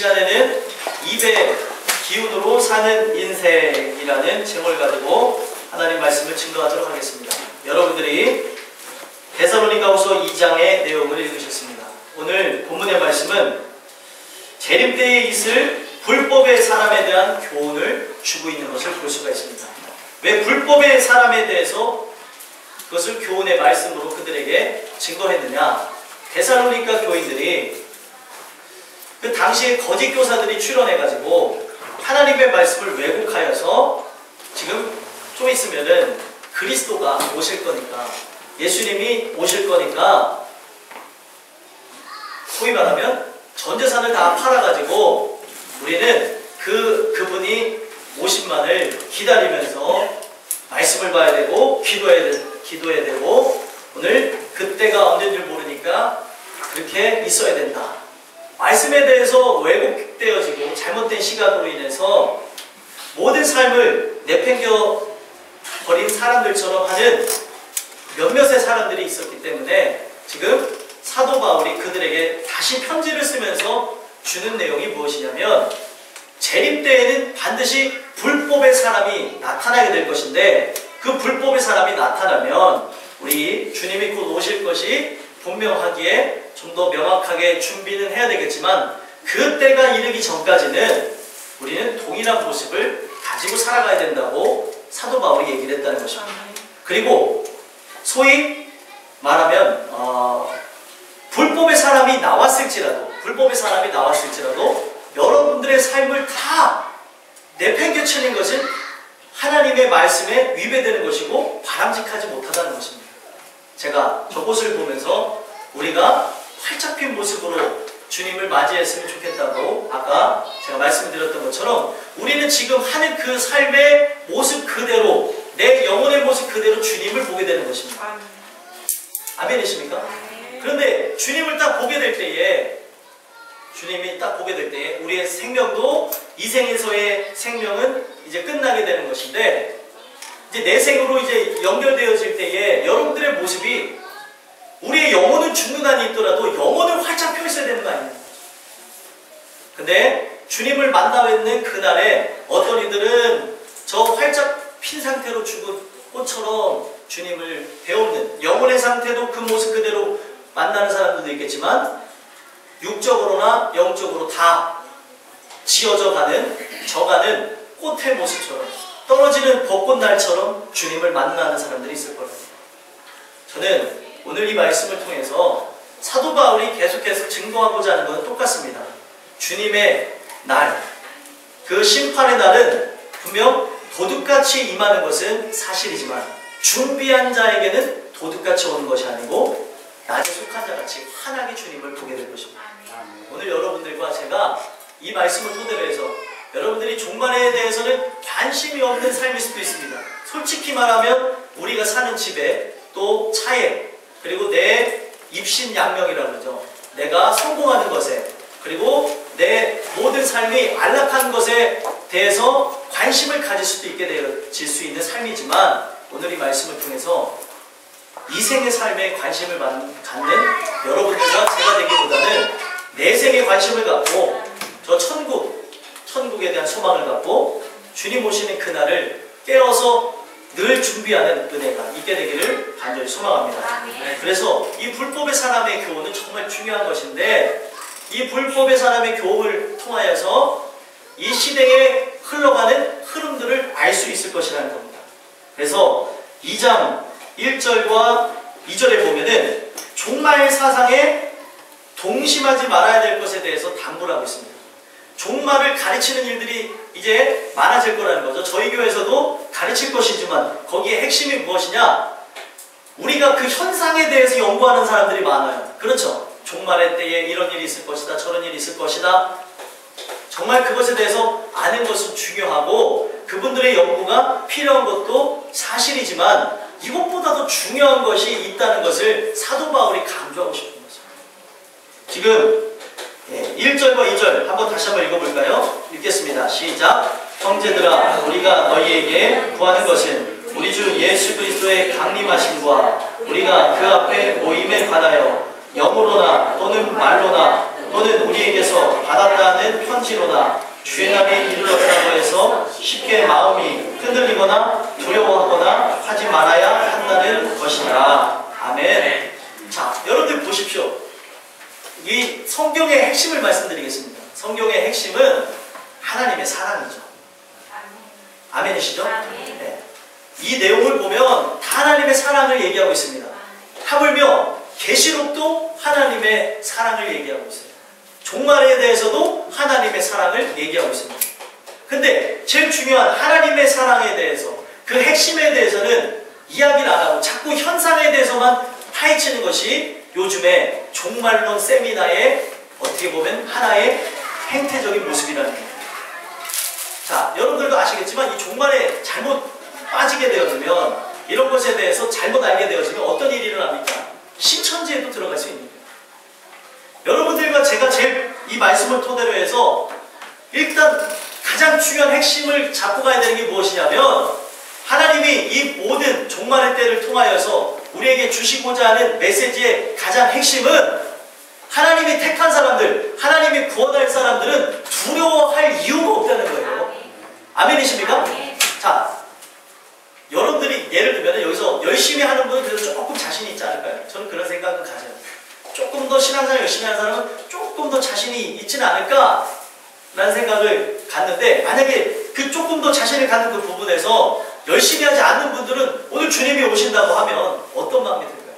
시간에는 입의 기운으로 사는 인생이라는 제목을 가지고 하나님 말씀을 증거하도록 하겠습니다. 여러분들이 데살로니가후서 2장의 내용을 읽으셨습니다. 오늘 본문의 말씀은 재림 때에 있을 불법의 사람에 대한 교훈을 주고 있는 것을 볼 수가 있습니다. 왜 불법의 사람에 대해서 그것을 교훈의 말씀으로 그들에게 증거했느냐? 데살로니가 교인들이 그 당시에 거짓 교사들이 출현해가지고 하나님의 말씀을 왜곡하여서 지금 좀 있으면은 그리스도가 오실 거니까, 예수님이 오실 거니까 소위 말하면 전 재산을 다 팔아가지고 우리는 그분이 오심만을 기다리면서 말씀을 봐야 되고 기도해야 되고 오늘 그때가 언제인 줄 모르니까 그렇게 있어야 된다. 말씀에 대해서 왜곡되어지고 잘못된 시각으로 인해서 모든 삶을 내팽겨 버린 사람들처럼 하는 몇몇의 사람들이 있었기 때문에 지금 사도 바울이 그들에게 다시 편지를 쓰면서 주는 내용이 무엇이냐면, 재림 때에는 반드시 불법의 사람이 나타나게 될 것인데 그 불법의 사람이 나타나면 우리 주님이 곧 오실 것이 분명하기에 좀 더 명확하게 준비는 해야 되겠지만 그때가 이르기 전까지는 우리는 동일한 모습을 가지고 살아가야 된다고 사도 바울이 얘기를 했다는 것입니다. 그리고 소위 말하면 불법의 사람이 나왔을지라도 여러분들의 삶을 다 내팽개치는 것은 하나님의 말씀에 위배되는 것이고 바람직하지 못하다는 것입니다. 제가 저곳을 보면서 우리가 활짝 핀 모습으로 주님을 맞이했으면 좋겠다고 아까 제가 말씀드렸던 것처럼 우리는 지금 하는 그 삶의 모습 그대로, 내 영혼의 모습 그대로 주님을 보게 되는 것입니다. 아멘이십니까? 그런데 주님을 딱 보게 될 때에, 우리의 생명도 이 생에서의 생명은 이제 끝나게 되는 것인데, 이제 내 생으로 이제 연결되어질 때에 여러분들의 모습이, 우리의 영혼은 죽는 한이 있더라도 영혼은 활짝 펴 있어야 되는 거 아닙니까? 근데 주님을 만나뵙는 그날에 어떤 이들은 저 활짝 핀 상태로 죽은 꽃처럼 주님을 배우는, 영혼의 상태도 그 모습 그대로 만나는 사람들도 있겠지만 육적으로나 영적으로 다 지어져 져가는 꽃의 모습처럼, 떨어지는 벚꽃날처럼 주님을 만나는 사람들이 있을 거예요. 저는 오늘 이 말씀을 통해서 사도 바울이 계속해서 증거하고자 하는 것은 똑같습니다. 주님의 날, 그 심판의 날은 분명 도둑같이 임하는 것은 사실이지만 준비한 자에게는 도둑같이 오는 것이 아니고 낮에 속한 자같이 환하게 주님을 보게 될 것입니다. 오늘 여러분들과 제가 이 말씀을 토대로 해서 여러분들이 종말에 대해서는 관심이 없는 삶일 수도 있습니다. 솔직히 말하면 우리가 사는 집에, 또 차에, 그리고 내 입신양명이라고 그러죠. 내가 성공하는 것에, 그리고 내 모든 삶이 안락한 것에 대해서 관심을 가질 수도 있게 되어질 수 있는 삶이지만 오늘 이 말씀을 통해서 이생의 삶에 관심을 갖는 여러분들과 제가 되기보다는 내 생에 관심을 갖고 저 천국에 대한 소망을 갖고 주님 오시는 그날을 깨어서 늘 준비하는 은혜가 있게 되기를 간절히 소망합니다. 그래서 이 불법의 사람의 교훈은 정말 중요한 것인데, 이 불법의 사람의 교훈을 통하여서 이 시대에 흘러가는 흐름들을 알 수 있을 것이라는 겁니다. 그래서 2장 1절과 2절에 보면은 종말 사상에 동심하지 말아야 될 것에 대해서 당부를 하고 있습니다. 종말을 가르치는 일들이 이제 많아질 거라는 거죠. 저희 교회에서도 가르칠 것이지만 거기에 핵심이 무엇이냐? 우리가 그 현상에 대해서 연구하는 사람들이 많아요. 그렇죠? 종말의 때에 이런 일이 있을 것이다, 저런 일이 있을 것이다. 정말 그것에 대해서 아는 것은 중요하고 그분들의 연구가 필요한 것도 사실이지만 이것보다도 중요한 것이 있다는 것을 사도 바울이 강조하고 싶은 거죠. 지금 1절과 2절 다시 한번 읽어볼까요? 읽겠습니다. 시작. 형제들아, 우리가 너희에게 구하는 것은 우리 주 예수 그리스도의 강림하심과 우리가 그 앞에 모임에 관하여 영으로나 또는 말로나 또는 우리에게서 받았다는 편지로다. 주의 날이 이르렀다고 해서 쉽게 마음이 흔들리거나 두려워하거나 하지 말아야 한다는 것이다. 아멘. 자, 여러분들 보십시오. 이 성경의 핵심을 말씀드리겠습니다. 성경의 핵심은 하나님의 사랑이죠. 아멘이시죠? 네. 이 내용을 보면 다 하나님의 사랑을 얘기하고 있습니다. 하물며 계시록도 하나님의 사랑을 얘기하고 있어요. 종말에 대해서도 하나님의 사랑을 얘기하고 있습니다. 근데 제일 중요한 하나님의 사랑에 대해서, 그 핵심에 대해서는 이야기를 안 하고 자꾸 현상에 대해서만 파헤치는 것이 요즘에 종말론 세미나의 어떻게 보면 하나의 행태적인 모습이라는 거예요. 자, 여러분들도 아시겠지만 이 종말에 잘못 빠지게 되어지면, 이런 것에 대해서 잘못 알게 되어지면 어떤 일이 일어납니까? 신천지에도 들어갈 수 있는 거예요. 여러분들과 제가 제일 이 말씀을 토대로 해서 일단 가장 중요한 핵심을 잡고 가야 되는 게 무엇이냐면, 하나님이 이 모든 종말의 때를 통하여서 우리에게 주시고자 하는 메시지의 가장 핵심은, 하나님이 택한 사람들, 하나님이 구원할 사람들은 두려워할 이유가 없다는 거예요. 아멘이십니까? 자, 여러분들이 예를 들면 여기서 열심히 하는 분은 그래도 조금 자신이 있지 않을까요? 저는 그런 생각은 가져요. 조금 더 신앙생활 열심히 하는 사람은 조금 더 자신이 있지는 않을까? 라는 생각을 갖는데, 만약에 그 조금 더 자신을 갖는 그 부분에서 열심히 하지 않는 분들은 오늘 주님이 오신다고 하면 어떤 마음이 들까요?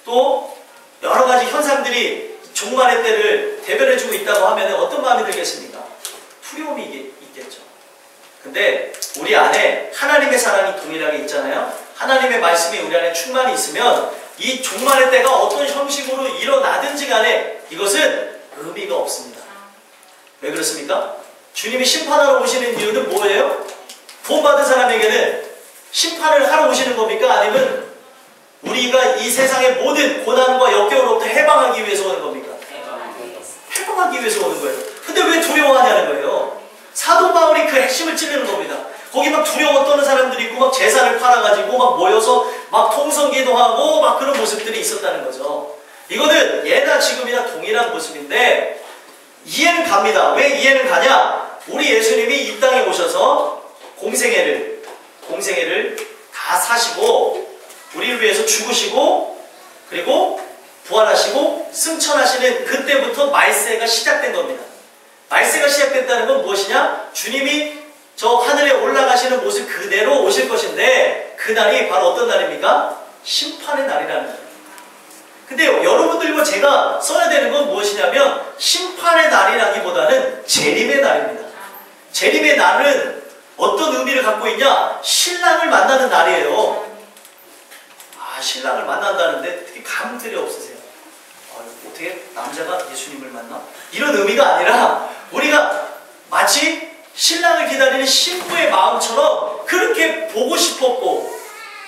또 여러 가지 현상들이 종말의 때를 대변해주고 있다고 하면 어떤 마음이 들겠습니까? 두려움이 있겠죠. 근데 우리 안에 하나님의 사랑이 동일하게 있잖아요. 하나님의 말씀이 우리 안에 충만히 있으면 이 종말의 때가 어떤 형식으로 일어나든지 간에 이것은 의미가 없습니다. 왜 그렇습니까? 주님이 심판하러 오시는 이유는 뭐예요? 구원받은 사람에게는 심판을 하러 오시는 겁니까? 아니면 우리가 이 세상의 모든 고난과 역경으로부터 해방하기 위해서 오는 겁니까? 해방하기 위해서 오는 거예요. 근데 왜 두려워하냐는 거예요. 사도 바울이 그 핵심을 찌르는 겁니다. 거기 막 두려워 떠는 사람들이 있고 막 재산을 팔아가지고 막 모여서 막 통성기도 하고 막 그런 모습들이 있었다는 거죠. 이거는 예나 지금이나 동일한 모습인데 이해는 갑니다. 왜 이해는 가냐? 우리 예수님이 이 땅에 오셔서 공생애를 다 사시고 우리를 위해서 죽으시고 그리고 부활하시고 승천하시는 그때부터 말세가 시작된 겁니다. 말세가 시작됐다는 건 무엇이냐? 주님이 저 하늘에 올라가시는 모습 그대로 오실 것인데 그날이 바로 어떤 날입니까? 심판의 날이라는 거예요. 근데 여러분들과 제가 써야 되는 건 무엇이냐면 심판의 날이라기보다는 재림의 날입니다. 재림의 날은 어떤 의미를 갖고 있냐? 신랑을 만나는 날이에요. 아, 신랑을 만난다는데 특히 감들이 없으세요. 어떻게 남자가 예수님을 만나? 이런 의미가 아니라 우리가 마치 신랑을 기다리는 신부의 마음처럼 그렇게 보고 싶었고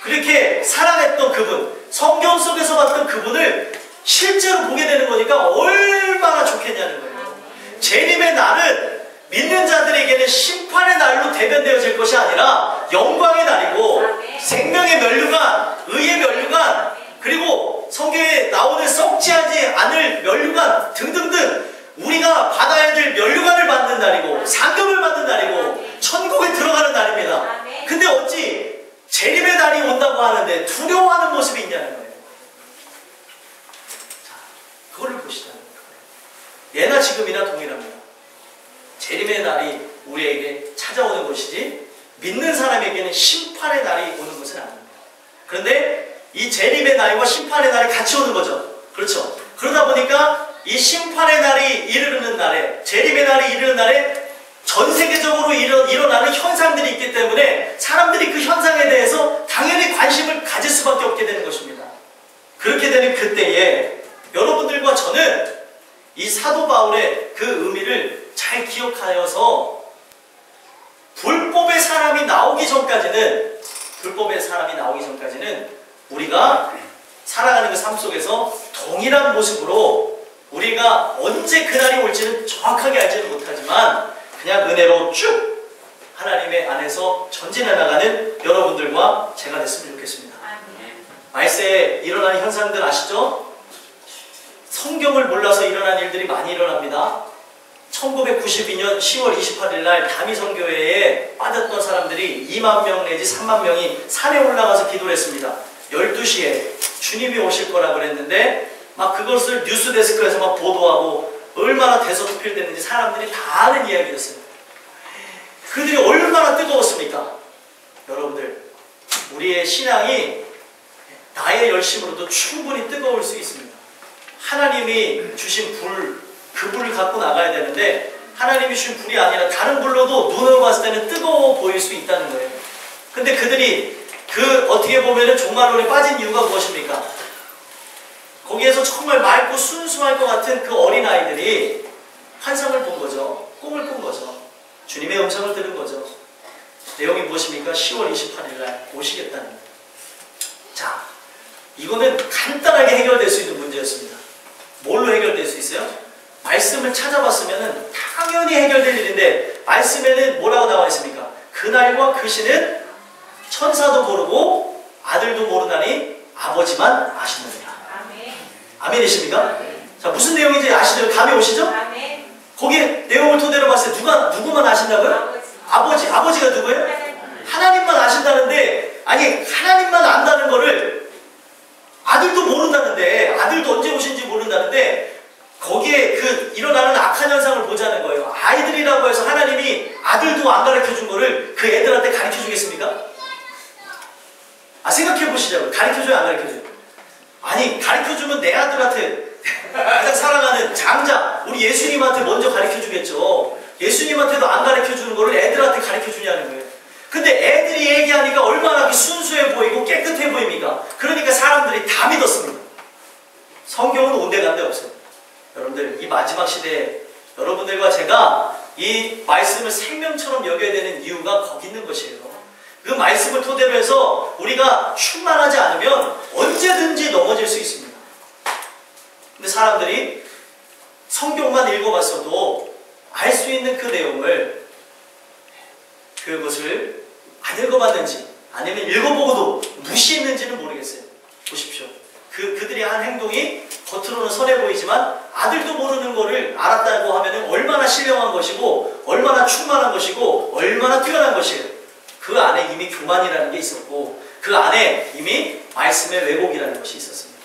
그렇게 사랑했던 그분, 성경 속에서 봤던 그분을 실제로 보게 되는 거니까 얼마나 좋겠냐는 거예요. 재림의 날은 믿는 자들에게는 심판의 날로 대변되어질 것이 아니라 영광의 날이고 생명의 면류관, 의의 면류관, 그리고 성경에 나오는 썩지 않을 면류관 등등등 우리가 받아야 될 면류관을 받는 날이고 상급을 받는 날이고 천국에 들어가는 날입니다. 근데 어찌 재림의 날이 온다고 하는데 두려워하는 모습이 있냐는 거예요. 자, 그거를 보시자는 거예요. 예나 지금이나 동일합니다. 재림의 날이 우리에게 찾아오는 것이지 믿는 사람에게는 심판의 날이 오는 것은 아닙니다. 그런데 이 재림의 날과 심판의 날이 같이 오는 거죠. 그렇죠. 그러다 보니까 이 심판의 날이 이르는 날에, 재림의 날이 이르는 날에 전 세계적으로 일어나는 현상들이 있기 때문에 사람들이 그 현상에 대해서 당연히 관심을 가질 수밖에 없게 되는 것입니다. 그렇게 되는 그때에 여러분들과 저는 이 사도 바울의 그 의미를 잘 기억하여서 불법의 사람이 나오기 전까지는 우리가 살아가는 그 삶 속에서 동일한 모습으로 우리가 언제 그날이 올지는 정확하게 알지는 못하지만 그냥 은혜로 쭉 하나님의 안에서 전진해 나가는 여러분들과 제가 됐으면 좋겠습니다. 말세에 일어나는 현상들 아시죠? 성경을 몰라서 일어난 일들이 많이 일어납니다. 1992년 10월 28일 날 다미성교회에 빠졌던 사람들이 2만 명 내지 3만 명이 산에 올라가서 기도를 했습니다. 12시에 주님이 오실 거라 그랬는데 막 그것을 뉴스데스크에서 막 보도하고 얼마나 대서특필됐는지 사람들이 다 아는 이야기였어요. 그들이 얼마나 뜨거웠습니까? 여러분들, 우리의 신앙이 나의 열심으로도 충분히 뜨거울 수 있습니다. 하나님이 주신 불, 그 불을 갖고 나가야 되는데 하나님이 주신 불이 아니라 다른 불로도 눈으로 봤을 때는 뜨거워 보일 수 있다는 거예요. 근데 그들이 어떻게 보면은 종말론에 빠진 이유가 무엇입니까? 거기에서 정말 맑고 순수할 것 같은 그 어린아이들이 환상을 본 거죠. 꿈을 꾼 거죠. 주님의 음성을 들은 거죠. 내용이 무엇입니까? 10월 28일 날 오시겠다는 거예요. 자, 이거는 간단하게 해결될 수 있는 문제였습니다. 뭘로 해결될 수 있어요? 말씀을 찾아봤으면 당연히 해결될 일인데 말씀에는 뭐라고 나와 있습니까? 그날과 그 시는 천사도 모르고 아들도 모르나니 아버지만 아시느니라. 아멘. 아멘이십니까? 자, 무슨 내용인지 아시죠? 감이 오시죠? 아멘. 거기 내용을 토대로 봤을 때 누구만 아신다고요? 아버지가 누구예요? 하나님만 아신다는데, 아니 하나님만 안다는 거를 아들도 모른다는데, 아들도 언제 오신지 모른다는데 거기에 일어나는 악한 현상을 보자는 거예요. 아이들이라고 해서 하나님이 아들도 안 가르쳐준 거를 그 애들한테 가르쳐주겠습니까? 생각해 보시자고요. 가르쳐줘요, 안 가르쳐줘요? 아니, 가르쳐주면 내 아들한테 가장 사랑하는 장자, 우리 예수님한테 먼저 가르쳐주겠죠. 예수님한테도 안 가르쳐주는 거를 애들한테 가르쳐주냐는 거예요. 근데 애들이 얘기하니까 얼마나 순수해 보이고 깨끗해 보입니까? 그러니까 사람들이 다 믿었습니다. 성경은 온데간데 없어요. 여러분들, 이 마지막 시대에 여러분들과 제가 이 말씀을 생명처럼 여겨야 되는 이유가 거기 있는 것이에요. 그 말씀을 토대로 해서 우리가 충만하지 않으면 언제든지 넘어질 수 있습니다. 근데 사람들이 성경만 읽어봤어도 알 수 있는 그 내용을, 그것을 안 읽어봤는지 아니면 읽어보고도 무시했는지는 모르겠어요. 보십시오. 그들이 한 행동이 겉으로는 선해 보이지만 아들도 모르는 거를 알았다고 하면 얼마나 신령한 것이고 얼마나 충만한 것이고 얼마나 뛰어난 것이에요. 그 안에 이미 교만이라는 게 있었고 그 안에 이미 말씀의 왜곡이라는 것이 있었습니다.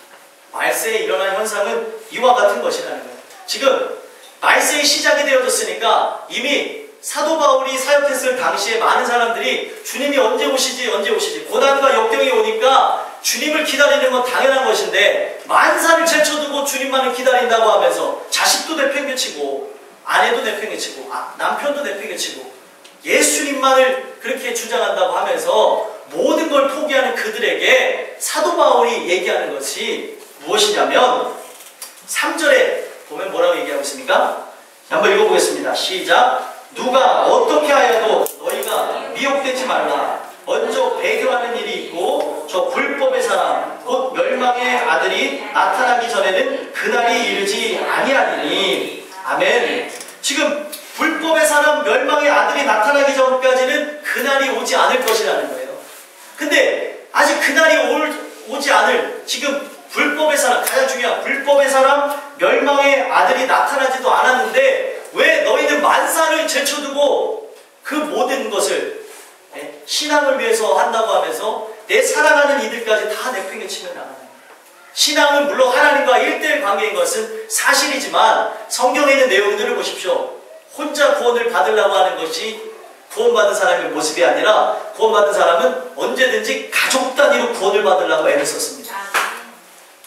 말세에 일어난 현상은 이와 같은 것이라는 거예요. 지금 말세의 시작이 되어졌으니까 이미 사도 바울이 사역했을 당시에 많은 사람들이 주님이 언제 오시지 고난과 역경이 오니까 주님을 기다리는 건 당연한 것인데 만사를 제쳐두고 주님만을 기다린다고 하면서 자식도 내팽개치고 아내도 내팽개치고 남편도 내팽개치고 예수님만을 그렇게 주장한다고 하면서 모든 걸 포기하는 그들에게 사도 바울이 얘기하는 것이 무엇이냐면 3절에 보면 뭐라고 얘기하고 있습니까? 한번 읽어보겠습니다. 시작. 누가 어떻게 하여도 너희가 미혹되지 말라. 먼저 배교하는 일이 있고 저 불법의 사람 곧 멸망의 아들이 나타나기 전에는 그날이 이르지 아니하리니. 아멘. 지금 불법의 사람 멸망의 아들이 나타나기 전까지는 그날이 오지 않을 것이라는 거예요. 근데 아직 그날이 오지 않을 지금 불법의 사람, 가장 중요한 불법의 사람 멸망의 아들이 나타나지도 않았는데 왜 너희는 만사를 제쳐두고 그 모든 것을 신앙을 위해서 한다고 하면서 내 사랑하는 이들까지 다 내팽개치며 나가는 거예요. 신앙은 물론 하나님과 1대1 관계인 것은 사실이지만 성경에 있는 내용들을 보십시오. 혼자 구원을 받으려고 하는 것이 구원받은 사람의 모습이 아니라 구원받은 사람은 언제든지 가족 단위로 구원을 받으려고 애를 썼습니다.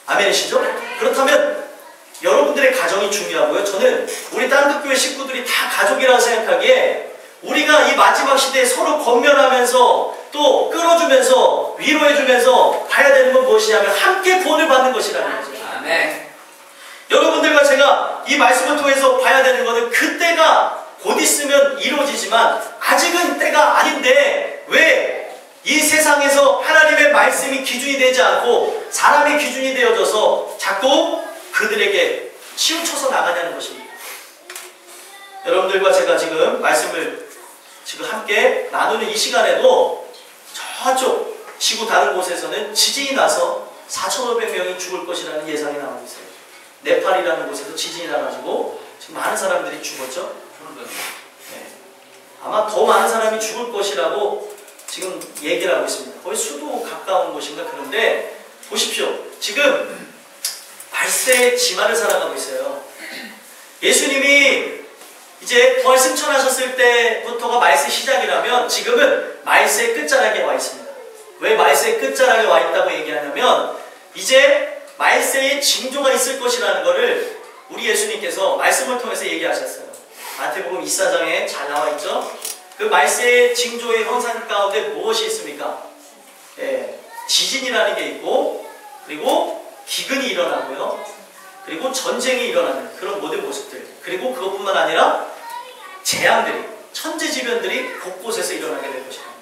아멘이시죠? 그렇다면 여러분들의 가정이 중요하고요. 저는 우리 땅끝교회 식구들이 다 가족이라고 생각하기에 우리가 이 마지막 시대에 서로 권면하면서 또 끌어주면서 위로해주면서 봐야 되는 건 무엇이냐면 함께 구원을 받는 것이라는 거죠. 아멘. 여러분들과 제가 이 말씀을 통해서 봐야 되는 것은 그때가 곧 있으면 이루어지지만 아직은 때가 아닌데 왜 이 세상에서 하나님의 말씀이 기준이 되지 않고 사람이 기준이 되어져서 자꾸 그들에게 치우쳐서 나가냐는 것입니다. 여러분들과 제가 지금 말씀을 지금 함께 나누는 이 시간에도 저쪽 지구 다른 곳에서는 지진이 나서 4,500명이 죽을 것이라는 예상이 나오고 있어요. 네팔이라는 곳에서 지진이 나가지고 지금 많은 사람들이 죽었죠. 네. 아마 더 많은 사람이 죽을 것이라고 지금 얘기를 하고 있습니다. 거의 수도 가까운 곳인가. 그런데 보십시오. 지금 말세의 지마를 살아가고 있어요. 예수님이 이제 부활 승천하셨을 때부터가 말세 시작이라면 지금은 말세의 끝자락에 와 있습니다. 왜 말세의 끝자락에 와 있다고 얘기하냐면 이제 말세의 징조가 있을 것이라는 것을 우리 예수님께서 말씀을 통해서 얘기하셨어요. 마태복음 24장에 잘 나와 있죠. 그 말세의 징조의 형상 가운데 무엇이 있습니까? 지진이라는 게 있고, 그리고 기근이 일어나고요, 그리고 전쟁이 일어나는 그런 모든 모습들, 그리고 그것뿐만 아니라 재앙들이, 천재지변들이 곳곳에서 일어나게 될 것입니다.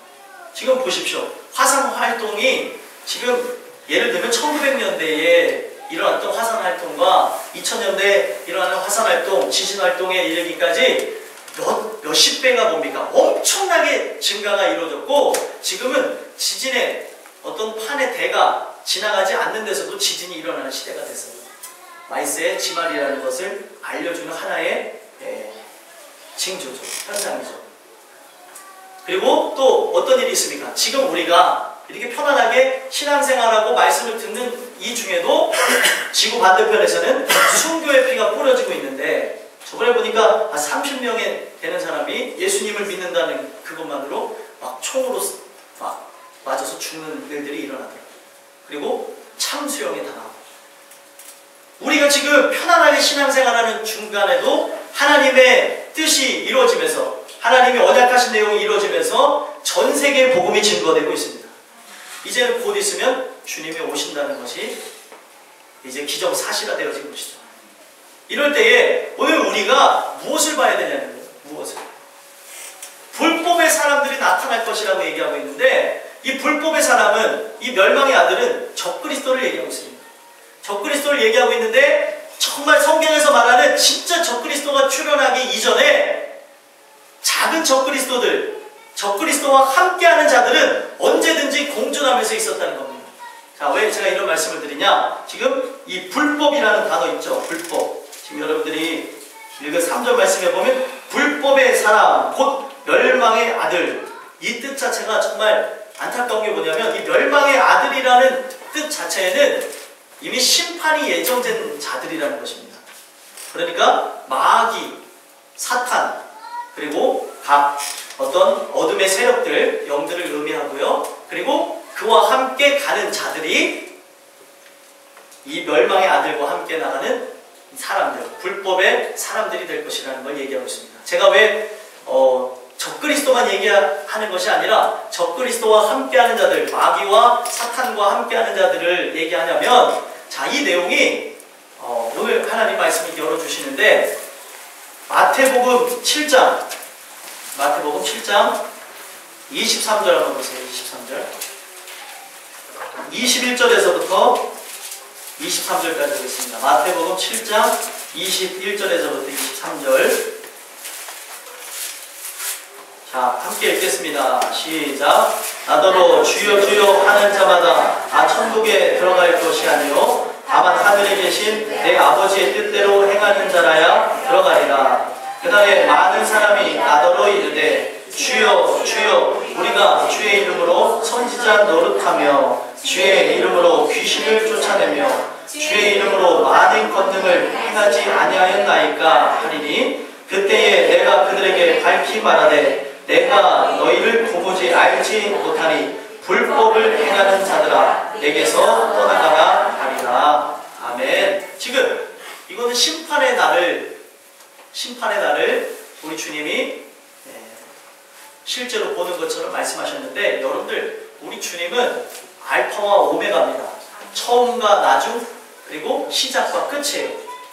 지금 보십시오. 화산 활동이 지금 예를 들면 1900년대에 일어났던 화산 활동과 2000년대에 일어나는 화산 활동, 지진 활동에 이르기까지 몇십 배가 뭡니까? 엄청나게 증가가 이루어졌고, 지금은 지진의 어떤 판의 대가 지나가지 않는 데서도 지진이 일어나는 시대가 됐어요. 말세의 지말이라는 것을 알려주는 하나의 징조죠. 현상이죠. 그리고 또 어떤 일이 있습니까? 지금 우리가 이렇게 편안하게 신앙생활하고 말씀을 듣는 이 중에도 지구 반대편에서는 순교의 피가 뿌려지고 있는데, 저번에 보니까 한 30명에 되는 사람이 예수님을 믿는다는 그것만으로 막 총으로 막 맞아서 죽는 일들이 일어나더라고요. 그리고 참수형에 당하고. 우리가 지금 편안하게 신앙생활하는 중간에도 하나님의 뜻이 이루어지면서, 하나님이 언약하신 내용이 이루어지면서 전 세계에 복음이 증거되고 있습니다. 이제는 곧 있으면 주님이 오신다는 것이 이제 기정사실화되어진 것이죠. 이럴 때에 오늘 우리가 무엇을 봐야 되냐는 거예요. 무엇을? 불법의 사람들이 나타날 것이라고 얘기하고 있는데, 이 불법의 사람은, 이 멸망의 아들은 적그리스도를 얘기하고 있습니다. 적그리스도를 얘기하고 있는데, 정말 성경에서 말하는 진짜 적그리스도가 출현하기 이전에 작은 적그리스도들, 적그리스도와 함께하는 자들은 언제든지 공존하면서 있었다는 겁니다. 자, 왜 제가 이런 말씀을 드리냐? 지금 이 불법이라는 단어 있죠? 불법. 지금 여러분들이 읽은 3절 말씀에 보면 불법의 사람, 곧 멸망의 아들. 이 뜻 자체가 정말 안타까운 게 뭐냐면, 이 멸망의 아들이라는 뜻 자체에는 이미 심판이 예정된 자들이라는 것입니다. 그러니까 마귀, 사탄, 그리고 각 어떤 어둠의 세력들, 영들을 의미하고요. 그리고 그와 함께 가는 자들이 이 멸망의 아들과 함께 나가는 사람들, 불법의 사람들이 될 것이라는 걸 얘기하고 있습니다. 제가 왜 적그리스도만 얘기하는 것이 아니라 적그리스도와 함께하는 자들, 마귀와 사탄과 함께하는 자들을 얘기하냐면, 자, 이 내용이 오늘 하나님 말씀을 열어주시는데, 마태복음 7장 23절 한번 보세요. 23절 21절에서부터 23절까지 보겠습니다. 마태복음 7장 21절에서부터 23절. 자, 함께 읽겠습니다. 시작. 나더러 주여 주여 하는 자마다 다 천국에 들어갈 것이 아니요 다만 하늘에 계신 내 아버지의 뜻대로 행하는 자라야 들어가리라. 그날에 많은 사람이 나더러 이르되 주여 주여 우리가 주의 이름으로 선지자 노릇하며 주의 이름으로 귀신을 쫓아내며 주의 이름으로 많은 권능을 행하지 아니하였나이까 하리니, 그때에 내가 그들에게 밝히 말하되 내가 너희를 도무지 알지 못하니 불법을 행하는 자들아 내게서 떠나가라 하리라. 아멘. 지금 이거는 심판의 날을 우리 주님이 실제로 보는 것처럼 말씀하셨는데, 여러분들, 우리 주님은 알파와 오메가입니다. 처음과 나중, 그리고 시작과 끝이에요.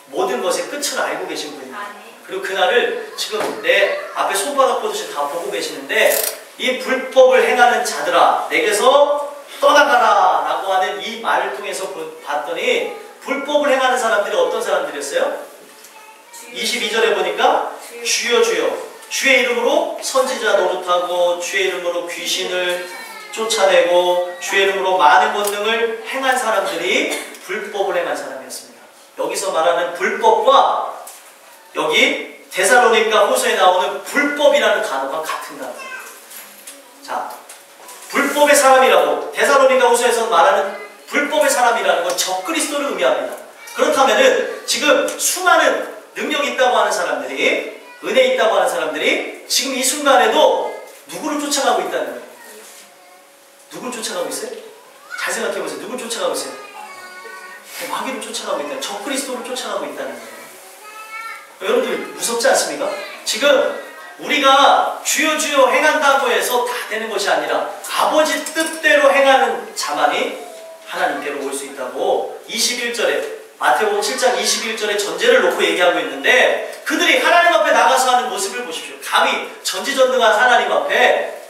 모든 것의 끝을 알고 계신 분입니다. 그리고 그날을 지금 내 앞에 손바닥 보듯이 다 보고 계시는데, 이 불법을 행하는 자들아 내게서 떠나가라 라고 하는 이 말을 통해서 봤더니, 불법을 행하는 사람들이 어떤 사람들이었어요? 22절에 보니까 주여 주여, 주의 이름으로 선지자 노릇하고 주의 이름으로 귀신을 쫓아내고 주의 이름으로 많은 권능을 행한 사람들이 불법을 행한 사람이었습니다. 여기서 말하는 불법과 여기 데살로니가 후서에 나오는 불법이라는 단어가 같은 단어입니다. 자, 불법의 사람이라고 데살로니가 후서에서 말하는 불법의 사람이라는 건 적그리스도를 의미합니다. 그렇다면은 지금 수많은 능력이 있다고 하는 사람들이, 은혜 있다고 하는 사람들이 지금 이 순간에도 누구를 쫓아가고 있다는 거예요? 누굴 쫓아가고 있어요? 잘 생각해 보세요. 누굴 쫓아가고 있어요? 마귀를 쫓아가고 있다는, 적그리스도를 쫓아가고 있다는 거예요. 여러분들 무섭지 않습니까? 지금 우리가 주여 주여 행한다고 해서 다 되는 것이 아니라 아버지 뜻대로 행하는 자만이 하나님께로 올 수 있다고 21절에 마태복음 7장 21절에 전제를 놓고 얘기하고 있는데, 그들이 하나님 앞에 나가서 하는 모습을 보십시오. 감히 전지전능한 하나님 앞에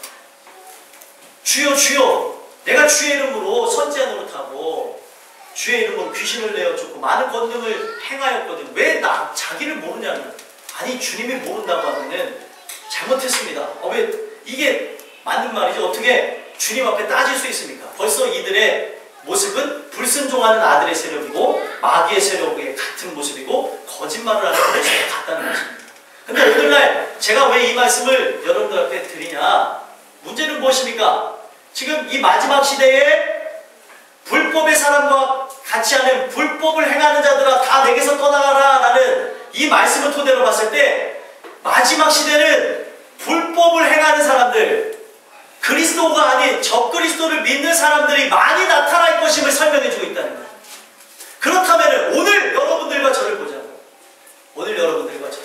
주여 주여 내가 주의 이름으로 선지자 노릇하고 주의 이름으로 귀신을 내어 쫓고 많은 권능을 행하였거든. 왜 자기를 모르냐면, 아니 주님이 모른다고 하면은 잘못했습니다. 왜 이게 맞는 말이죠? 어떻게 주님 앞에 따질 수 있습니까? 벌써 이들의 모습은 불순종하는 아들의 세력이고 마귀의 세력의 같은 모습이고 거짓말을 하는 모습이 같다는 것입니다. 근데 오늘날 제가 왜 이 말씀을 여러분들 앞에 드리냐? 문제는 무엇입니까? 지금 이 마지막 시대에 불법의 사람과 같이 하는 불법을 행하는 자들아 다 내게서 떠나가라 라는 이 말씀을 토대로 봤을 때 마지막 시대는 불법을 행하는 사람들, 그리스도가 아닌 적그리스도를 믿는 사람들이 많이 나타날 것임을 설명해주고 있다는 거예요. 그렇다면 오늘 여러분들과 저를 보자고. 오늘 여러분들과 저,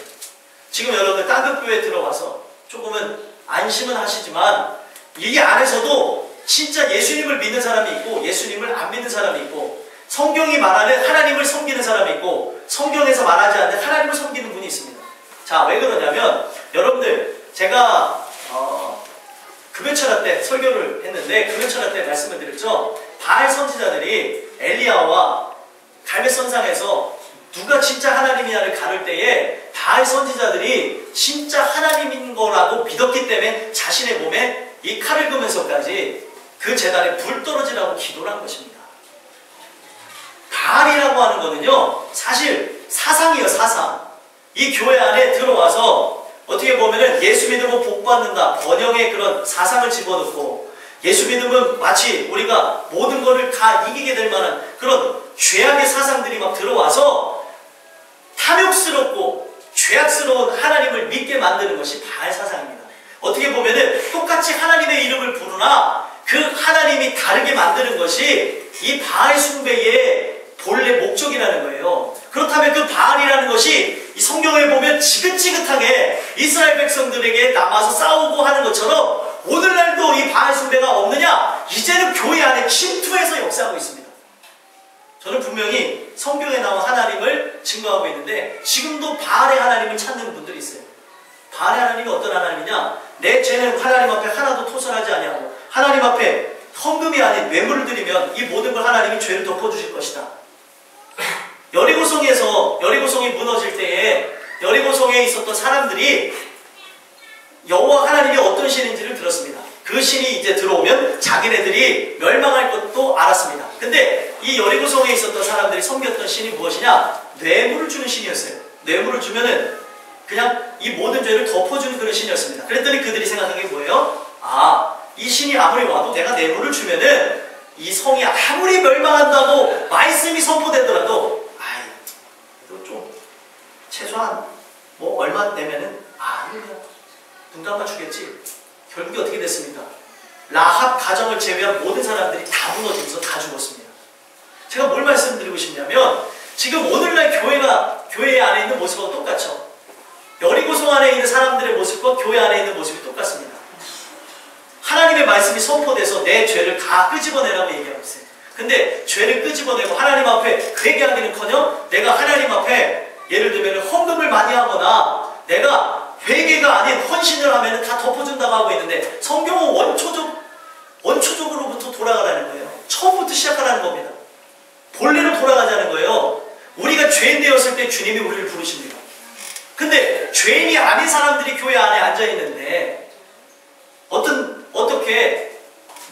지금 여러분들 땅끝교회에 들어와서 조금은 안심은 하시지만 이 안에서도 진짜 예수님을 믿는 사람이 있고 예수님을 안 믿는 사람이 있고, 성경이 말하는 하나님을 섬기는 사람이 있고 성경에서 말하지 않는 하나님을 섬기는 분이 있습니다. 자, 왜 그러냐면 여러분들 제가 금요철야 때 설교를 했는데 금요철야 때 말씀을 드렸죠. 바알 선지자들이 엘리야와 갈멜 선상에서 누가 진짜 하나님이냐를 가를 때에 바알 선지자들이 진짜 하나님인 거라고 믿었기 때문에 자신의 몸에 이 칼을 그면서까지 그 제단에 불 떨어지라고 기도를 한 것입니다. 바알이라고 하는 거는요, 사실 사상이에요, 사상. 이 교회 안에 들어와서 어떻게 보면은 예수 믿으면 복 받는다, 번영의 그런 사상을 집어넣고, 예수 믿으면 마치 우리가 모든 것을 다 이기게 될 만한 그런 죄악의 사상들이 막 들어와서 탐욕스럽고 죄악스러운 하나님을 믿게 만드는 것이 바알 사상입니다. 어떻게 보면은 똑같이 하나님의 이름을 부르나 그 하나님이 다르게 만드는 것이 이 바알 숭배의 본래 목적이라는 거예요. 그렇다면 그 바알이라는 것이 이 성경에 보면 지긋지긋하게 이스라엘 백성들에게 남아서 싸우고 하는 것처럼 오늘날도 이 바알 숭배가 없느냐? 이제는 교회 안에 침투해서 역사하고 있습니다. 저는 분명히 성경에 나온 하나님을 증거하고 있는데 지금도 바알의 하나님을 찾는 분들이 있어요. 바알의 하나님이 어떤 하나님이냐? 내 죄는 하나님 앞에 하나도 토설하지 아니하고 하나님 앞에 헌금이 아닌 뇌물을 드리면 이 모든 걸 하나님이 죄를 덮어주실 것이다. 여리고성이 무너질 때에 여리고성에 있었던 사람들이 여호와 하나님이 어떤 신인지를 들었습니다. 그 신이 이제 들어오면 자기네들이 멸망할 것도 알았습니다. 근데 이 여리고성에 있었던 사람들이 섬겼던 신이 무엇이냐? 뇌물을 주는 신이었어요. 뇌물을 주면은 그냥 이 모든 죄를 덮어주는 그런 신이었습니다. 그랬더니 그들이 생각한 게 뭐예요? 이 신이 아무리 와도 내가 뇌물을 주면은 이 성이 아무리 멸망한다고 말씀이 선포되더라도 그래도 좀 최소한 뭐 얼마 내면은 그냥 눈 감아 주겠지. 결국에 어떻게 됐습니까? 라합 가정을 제외한 모든 사람들이 다 무너지면서 다 죽었습니다. 제가 뭘 말씀드리고 싶냐면 지금 오늘날 교회 안에 있는 모습과 똑같죠. 여리고성 안에 있는 사람들의 모습과 교회 안에 있는 모습이 똑같습니다. 하나님의 말씀이 선포돼서 내 죄를 다 끄집어내라고 얘기하고 있어요. 근데 죄를 끄집어내고 하나님 앞에 회개하기는커녕 내가 하나님 앞에 예를 들면 헌금을 많이 하거나 내가 회개가 아닌 헌신을 하면 다 덮어준다고 하고 있는데 성경은 원초적으로부터 돌아가라는 거예요. 처음부터 시작하라는 겁니다. 본래로 돌아가자는 거예요. 우리가 죄인 되었을 때 주님이 우리를 부르십니다. 근데 죄인이 아닌 사람들이 교회 안에 앉아있는데 어떻게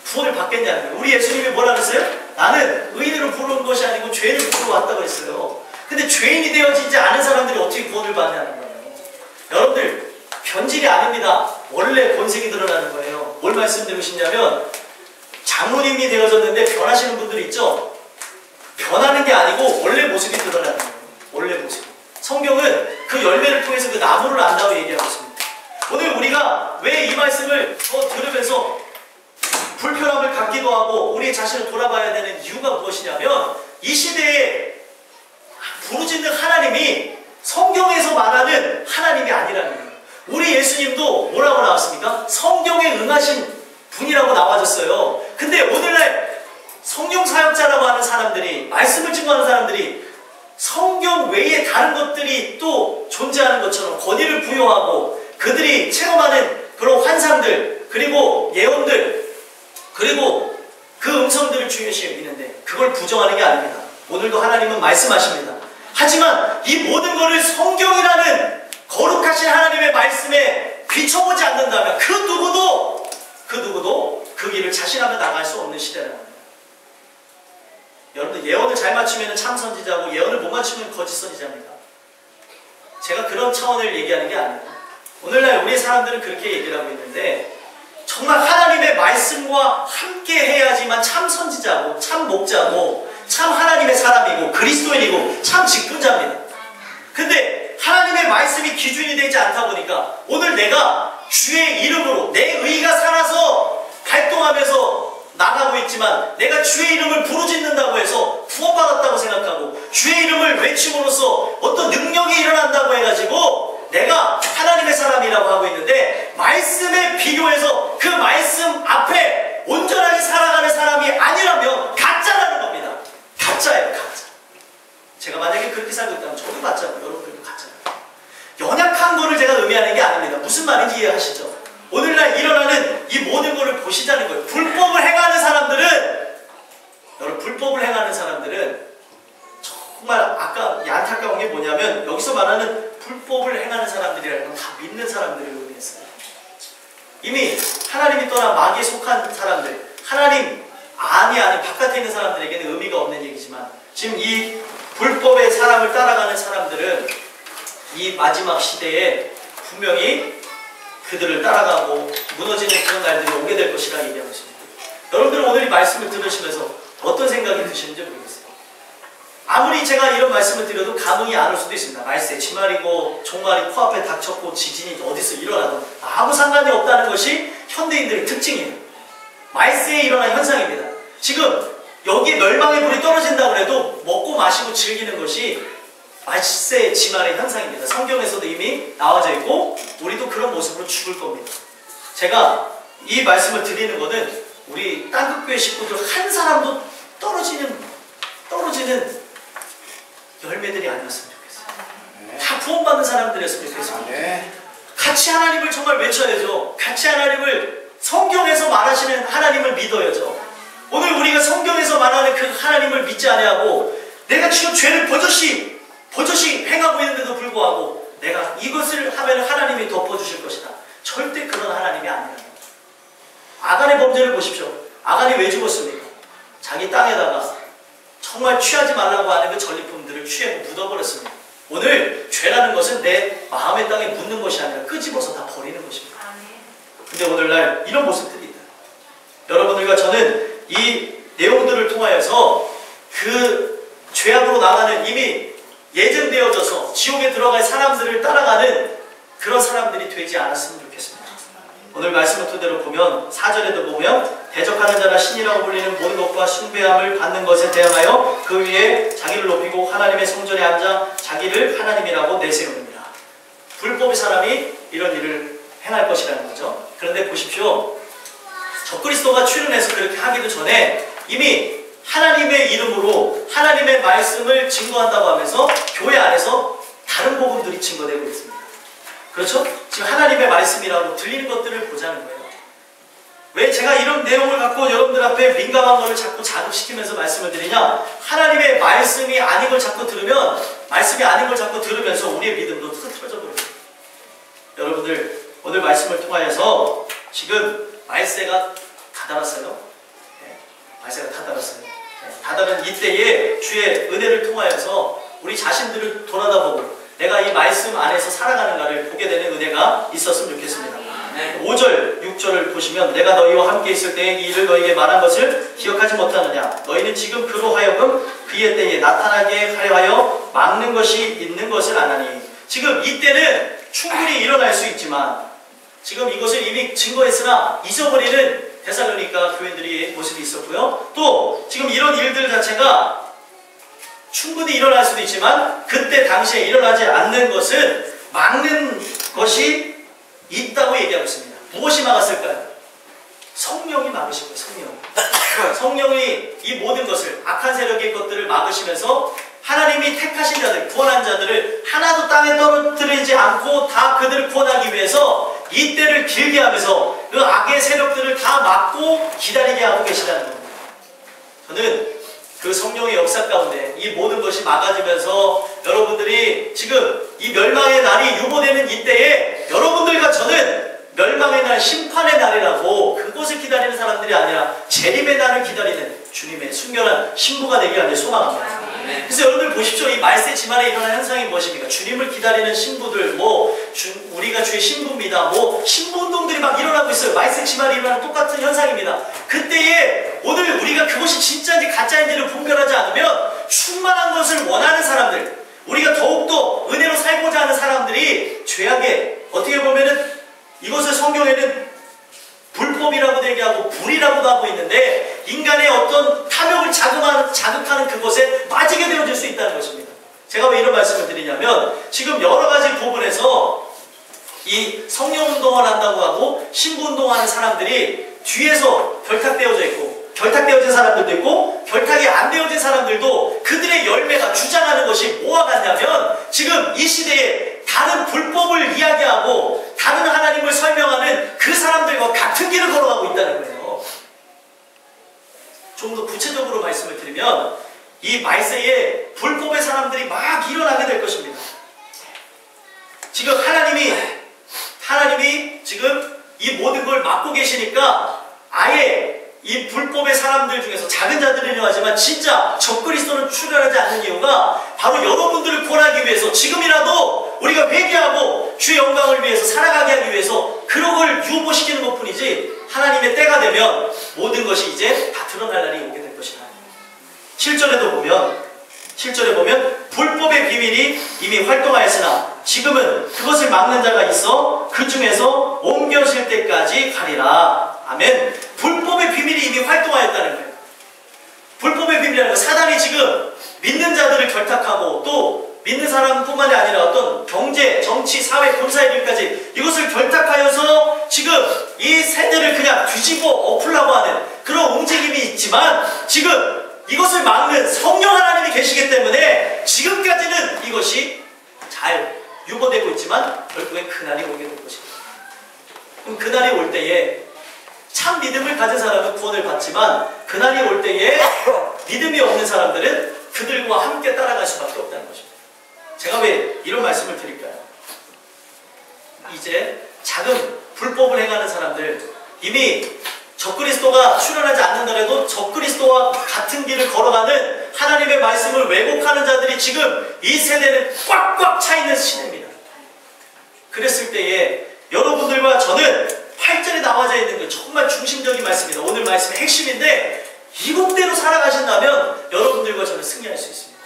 구원을 받겠냐는 거예요. 우리 예수님이 뭐라 그랬어요? 나는 의인으로 부르는 것이 아니고 죄인을 부르러 왔다고 했어요. 근데 근데 죄인이 되어지지 않은 사람들이 어떻게 구원을 받냐는 거예요. 여러분들 변질이 아닙니다. 원래 본색이 드러나는 거예요. 뭘 말씀드리고 싶냐면 장로님이 되어졌는데 변하시는 분들이 있죠. 변하는 게 아니고 원래 모습이 드러나는 거예요. 원래 모습. 성경은 그 열매를 통해서 그 나무를 안다고 얘기하고 있습니다. 오늘 우리가 왜 이 말씀을 들으면서 불편함을 갖기도 하고 우리의 자신을 돌아봐야 되는 이유가 무엇이냐면 이 시대에 부르짖는 하나님이 성경에서 말하는 하나님이 아니라는 거예요. 우리 예수님도 뭐라고 나왔습니까? 성경에 응하신 분이라고 나와졌어요. 근데 오늘날 성령 사역자라고 하는 사람들이, 말씀을 증거하는 사람들이 성경 외에 다른 것들이 또 존재하는 것처럼 권위를 부여하고 그들이 체험하는 그런 환상들, 그리고 예언들, 그리고 그 음성들을 중요시 여기는데 그걸 부정하는 게 아닙니다. 오늘도 하나님은 말씀하십니다. 하지만 이 모든 것을 성경이라는 거룩하신 하나님의 말씀에 비춰보지 않는다면 그 누구도 그 길을 자신하며 나갈 수 없는 시대라는 겁니다. 여러분들 예언을 잘 맞추면 참 선지자고 예언을 못 맞추면 거짓 선지자입니다. 제가 그런 차원을 얘기하는 게 아니에요. 오늘날 우리 사람들은 그렇게 얘기를 하고 있는데 정말 하나님의 말씀과 함께 해야지만 참 선지자고 참 목자고 참 하나님의 사람이고 그리스도인이고 참 직분자입니다. 근데 하나님의 말씀이 기준이 되지 않다 보니까 오늘 내가 주의 이름으로 내 의가 살아서 활동하면서 나가고 있지만 내가 주의 이름을 부르짖는다고 해서 구원받았다고 생각하고 주의 이름을 외침으로써 어떤 능력이 일어난다고 해가지고 내가 하나님의 사람이라고 하고 있는데 말씀에 비교해서 그 말씀 앞에 온전하게 살아가는 사람이 아니라면 가짜라는 겁니다. 가짜예요, 가짜. 제가 만약에 그렇게 살고 있다면 저도 가짜고 여러분들도 가짜예요. 연약한 거를 제가 의미하는 게 아닙니다. 무슨 말인지 이해하시죠? 오늘날 일어나는 이 모든 것을 보시자는 거예요. 불법을 행하는 사람들은, 여러분 불법을 행하는 사람들은 정말 아까 안타까운 게 뭐냐면 여기서 말하는 불법을 행하는 사람들이라는 건 다 믿는 사람들을 의미했어요. 이미 하나님이 떠나 마귀에 속한 사람들, 하나님 안이 아닌 바깥에 있는 사람들에게는 의미가 없는 얘기지만 지금 이 불법의 사람을 따라가는 사람들은 이 마지막 시대에 분명히 그들을 따라가고 무너지는 그런 날들이 오게 될 것이라 얘기하고 있습니다. 여러분들은 오늘 이 말씀을 들으시면서 어떤 생각이 드시는지 모르겠어요. 아무리 제가 이런 말씀을 드려도 감흥이 안 올 수도 있습니다. 말세, 지말이고 종말이 코앞에 닥쳤고 지진이 어디서 일어나도 아무 상관이 없다는 것이 현대인들의 특징이에요. 말세에 일어난 현상입니다. 지금 여기에 멸망의 불이 떨어진다고 해도 먹고 마시고 즐기는 것이 말세, 지말의 현상입니다. 성경에서도 이미 나와져 있고 우리도 그런 모습으로 죽을 겁니다. 제가 이 말씀을 드리는 것은 우리 땅끝교회 식구들 한 사람도 떨어지는 열매들이 아니었으면 좋겠어요. 다 구원받는 사람들이었으면 좋겠습니다. 같이 하나님을 정말 외쳐야죠. 같이 하나님을 성경에서 말하시는 하나님을 믿어야죠. 오늘 우리가 성경에서 말하는 그 하나님을 믿지 아니하고 내가 지금 죄를 버젓이 행하고 있는데도 불구하고 내가 이것을 하면 하나님이 덮어주실 것이다. 절대 그런 하나님이 아니라는 거예요. 아간의 범죄를 보십시오. 아간이 왜 죽었습니까? 자기 땅에다가 정말 취하지 말라고 하는 그 전리품들을 취하고 묻어버렸습니다. 오늘 죄라는 것은 내 마음의 땅에 묻는 것이 아니라 끄집어서 다 버리는 것입니다. 근데 오늘날 이런 모습들이 있다. 여러분들과 저는 이 내용들을 통하여서 그 죄악으로 나가는 이미 예정되어져서 지옥에 들어갈 사람들을 따라가는 그런 사람들이 되지 않았으면 좋겠습니다. 오늘 말씀을 토대로 보면 4절에도 보면 대적하는 자나 신이라고 불리는 모든 것과 숭배함을 받는 것에 대항하여 그 위에 자기를 높이고 하나님의 성전에 앉아 자기를 하나님이라고 내세웁니다. 불법의 사람이 이런 일을 행할 것이라는 거죠. 그런데 보십시오. 적그리스도가 출현해서 그렇게 하기도 전에 이미 하나님의 이름으로 하나님의 말씀을 증거한다고 하면서 교회 안에서 다른 복음들이 증거되고 있습니다. 그렇죠? 지금 하나님의 말씀이라고 들리는 것들을 보자는 거예요. 왜 제가 이런 내용을 갖고 여러분들 앞에 민감한 것을 자꾸 자극시키면서 말씀을 드리냐? 하나님의 말씀이 아닌 걸 자꾸 들으면, 말씀이 아닌 걸 자꾸 들으면서 우리의 믿음도 흐트러져 버립니다. 여러분들 오늘 말씀을 통하여서 지금 말세가 다다랐어요. 네, 말세가 다다랐어요. 네, 다다른 이때에 주의 은혜를 통하여서 우리 자신들을 돌아다보고 내가 이 말씀 안에서 살아가는가를 보게 되는 은혜가 있었으면 좋겠습니다. 5절, 6절을 보시면 내가 너희와 함께 있을 때에 이 일을 너희에게 말한 것을 기억하지 못하느냐. 너희는 지금 그로 하여금 그의 때에 나타나게 하려 하여 막는 것이 있는 것을 아나니. 지금 이때는 충분히 일어날 수 있지만 지금 이것을 이미 증거했으나 잊어버리는 데살로니가 교인들의 모습이 있었고요. 또 지금 이런 일들 자체가 충분히 일어날 수도 있지만 그때 당시에 일어나지 않는 것은 막는 것이 있다고 얘기하고 있습니다. 무엇이 막았을까요? 성령이 막으신 거예요. 성령. 성령이 이 모든 것을 악한 세력의 것들을 막으시면서 하나님이 택하신 자들, 구원한 자들을 하나도 땅에 떨어뜨리지 않고 다 그들을 구원하기 위해서 이 때를 길게 하면서 그 악의 세력들을 다 막고 기다리게 하고 계시다는 겁니다. 저는 그 성령의 역사 가운데 이 모든 것이 막아지면서 여러분들이 지금 이 멸망의 날이 유보되는 이때에 여러분들과 저는 멸망의 날, 심판의 날이라고 그것을 기다리는 사람들이 아니라 재림의 날을 기다리는 주님의 순결한 신부가 되길 하는 소망합니다. 그래서 여러분들 보십시오. 이 말세 집안에 일어난 현상이 무엇입니까? 주님을 기다리는 신부들, 우리가 주의 신부입니다. 신부운동들이 막 일어나고 있어요. 말세 집안에 일어나는 똑같은 현상입니다. 그때에 오늘 우리가 그것이 진짜인지 가짜인지를 분별하지 않으면 충만한 것을 원하는 사람들, 우리가 더욱더 은혜로 살고자 하는 사람들이 죄악에 어떻게 보면은 이것을 성경에는 불법이라고도 얘기하고 불이라고도 하고 있는데 인간의 어떤 탐욕을 자극하는 그것에 빠지게 되어질 수 있다는 것입니다. 제가 왜 이런 말씀을 드리냐면 지금 여러 가지 부분에서 이 성령운동을 한다고 하고 신부운동하는 사람들이 뒤에서 결탁되어져 있고 결탁되어진 사람들도 있고 결탁이 안 되어진 사람들도 그들의 열매가 주장하는 것이 뭐와 같냐면 지금 이 시대에 다른 불법을 이야기하고 다른 하나님을 설명하는 그 사람들과 같은 길을 걸어가고 있다는 거예요. 좀 더 구체적으로 말씀을 드리면 이 말세에 불법의 사람들이 막 일어나게 될 것입니다. 지금 하나님이 지금 이 모든 걸 막고 계시니까 아예 이 불법의 사람들 중에서 작은 자들이려 하지만 진짜 적그리스도는 출현하지 않는 이유가 바로 여러분들을 구원하기 위해서 지금이라도 우리가 회개하고 주의 영광을 위해서 살아가게 하기 위해서 그런 걸 유보시키는 것 뿐이지 하나님의 때가 되면 모든 것이 이제 다 드러날 날이 오게 될 것이다. 7절에 보면 불법의 비밀이 이미 활동하였으나 지금은 그것을 막는 자가 있어 그 중에서 옮겨질 때까지 가리라. 아멘. 불법의 비밀이 이미 활동하였다는 거예요. 불법의 비밀이라는 건 사단이 지금 믿는 자들을 결탁하고 또 믿는 사람뿐만이 아니라 어떤 경제, 정치, 사회, 군사일까지 이것을 결탁하여서 지금 이 세대를 그냥 뒤집어 엎으려고 하는 그런 움직임이 있지만 지금 이것을 막는 성령 하나님이 계시기 때문에 지금까지는 이것이 잘 유보되고 있지만 결국엔 그날이 오게 될 것입니다. 그럼 그날이 올 때에 참 믿음을 가진 사람은 구원을 받지만 그날이 올 때에 믿음이 없는 사람들은 그들과 함께 따라갈 수밖에 없다는 것입니다. 제가 왜 이런 말씀을 드릴까요? 이제 작은 불법을 행하는 사람들 이미 적그리스도가 출현하지 않는다라도 적그리스도와 같은 길을 걸어가는 하나님의 말씀을 왜곡하는 자들이 지금 이 세대는 꽉꽉 차 있는 시대입니다. 그랬을 때에 여러분들과 저는 8절에 나와져 있는 거 정말 중심적인 말씀입니다. 오늘 말씀의 핵심인데 이것대로 살아가신다면 여러분들과 저는 승리할 수 있습니다.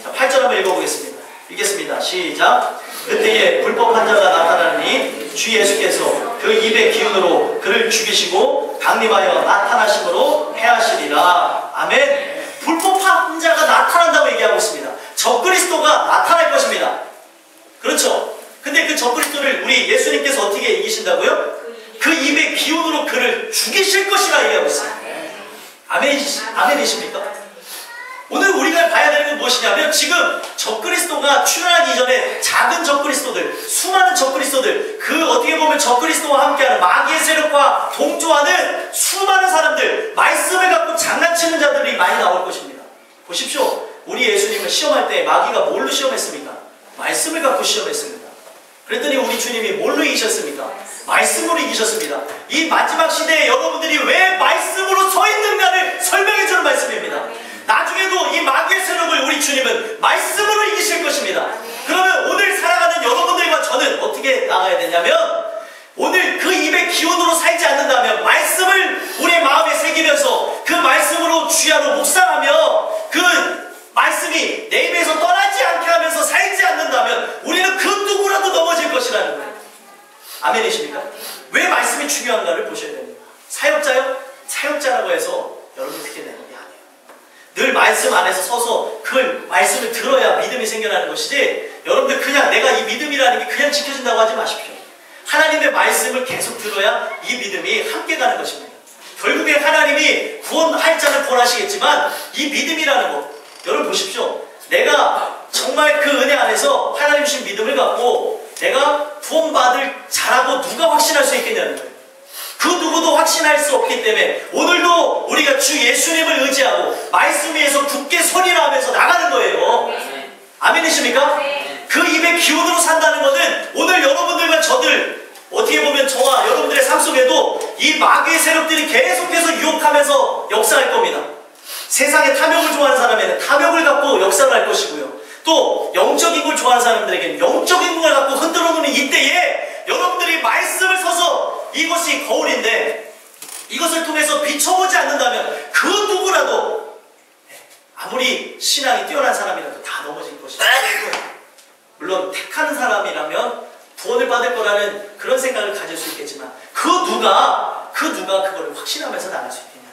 자, 8절 한번 읽어보겠습니다. 읽겠습니다. 시작. 그때에 불법 환자가 나타나니 주 예수께서 그 입의 기운으로 그를 죽이시고 강림하여 나타나심으로 해하시리라. 아멘. 불법 환자가 나타난다고 얘기하고 있습니다. 적그리스도가 나타날 것입니다. 그렇죠? 근데 그 적그리스도를 우리 예수님께서 어떻게 이기신다고요? 그 입의 기운으로 그를 죽이실 것이라 얘기하고 있어요. 아멘이십니까? 오늘 우리가 봐야 되는 건 무엇이냐면 지금 적그리스도가 출현하기 이전에 작은 적그리스도들, 수많은 적그리스도들, 그 어떻게 보면 적그리스도와 함께하는 마귀의 세력과 동조하는 수많은 사람들, 말씀을 갖고 장난치는 자들이 많이 나올 것입니다. 보십시오. 우리 예수님을 시험할 때 마귀가 뭘로 시험했습니까? 말씀을 갖고 시험했습니다. 그랬더니 우리 주님이 뭘로 이기셨습니까? 말씀으로 이기셨습니다. 이 마지막 시대에 여러분들이 왜 말씀으로 서 있는가를 설명해 주는 말씀입니다. 나중에도 이 마귀의 세력을 우리 주님은 말씀으로 이기실 주야로 묵상하며 그 말씀이 내 입에서 떠나지 않게 하면서 살지 않는다면 우리는 그 누구라도 넘어질 것이라는 거예요. 아멘이십니까? 왜 말씀이 중요한가를 보셔야 됩니다. 사역자요? 사역자라고 해서 여러분이 듣게 되는 게 아니에요. 늘 말씀 안에서 서서 그 말씀을 들어야 믿음이 생겨나는 것이지, 여러분들 그냥 내가 이 믿음이라는 게 그냥 지켜진다고 하지 마십시오. 하나님의 말씀을 계속 들어야 이 믿음이 함께 가는 것입니다. 결국에 하나님이 구원할 자는 구원하시겠지만 이 믿음이라는 것, 여러분 보십시오. 내가 정말 그 은혜 안에서 하나님 주신 믿음을 갖고 내가 구원받을 자라고 누가 확신할 수 있겠냐는 거예요. 그 누구도 확신할 수 없기 때문에 오늘도 우리가 주 예수님을 의지하고 말씀 위에서 굳게 선이라하면서 나가는 거예요. 아멘이십니까? 그 입의 기운으로 산다는 것은 오늘 여러분들과 저들, 어떻게 보면 저와 여러분들의 삶 속에도 이 마귀의 세력들이 계속해서 유혹하면서 역사할 겁니다. 세상에 탐욕을 좋아하는 사람에는 탐욕을 갖고 역사를 할 것이고요. 또 영적인 걸 좋아하는 사람들에게는 영적인 걸 갖고 흔들어 놓는 이때에 여러분들이 말씀을 서서 이것이 거울인데 이것을 통해서 비춰보지 않는다면 그 누구라도 아무리 신앙이 뛰어난 사람이라도 다 넘어질 것이다. 물론 택하는 사람이라면 구원을 받을 거라는 그런 생각을 가질 수 있겠지만 그 누가 그거를 확신하면서 나갈 수 있겠냐.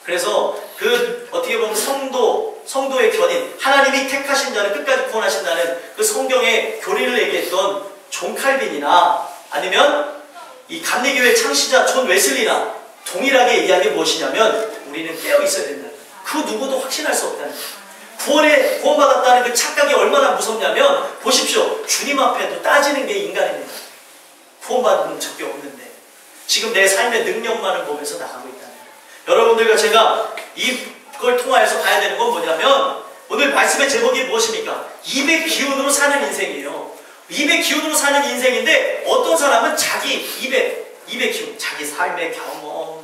그래서 그 어떻게 보면 성도의 견인, 하나님이 택하신 자를 끝까지 구원하신다는 그 성경의 교리를 얘기했던 존 칼빈이나 아니면 이 감리교회 창시자 존 웨슬리나 동일하게 얘기한 게 무엇이냐면 우리는 깨어 있어야 된다. 그 누구도 확신할 수 없다는 거예요. 구원받았다는 그 착각이 얼마나 무섭냐면 보십시오. 주님 앞에도 따지는 게 인간입니다. 구원받은 적이 없는데 지금 내 삶의 능력만을 보면서 나가고 있다는 거예요. 여러분들과 제가 이걸 통하여서 봐야 되는 건 뭐냐면 오늘 말씀의 제목이 무엇입니까? 입의 기운으로 사는 인생이에요. 입의 기운으로 사는 인생인데 어떤 사람은 자기 입의 기운, 자기 삶의 경험,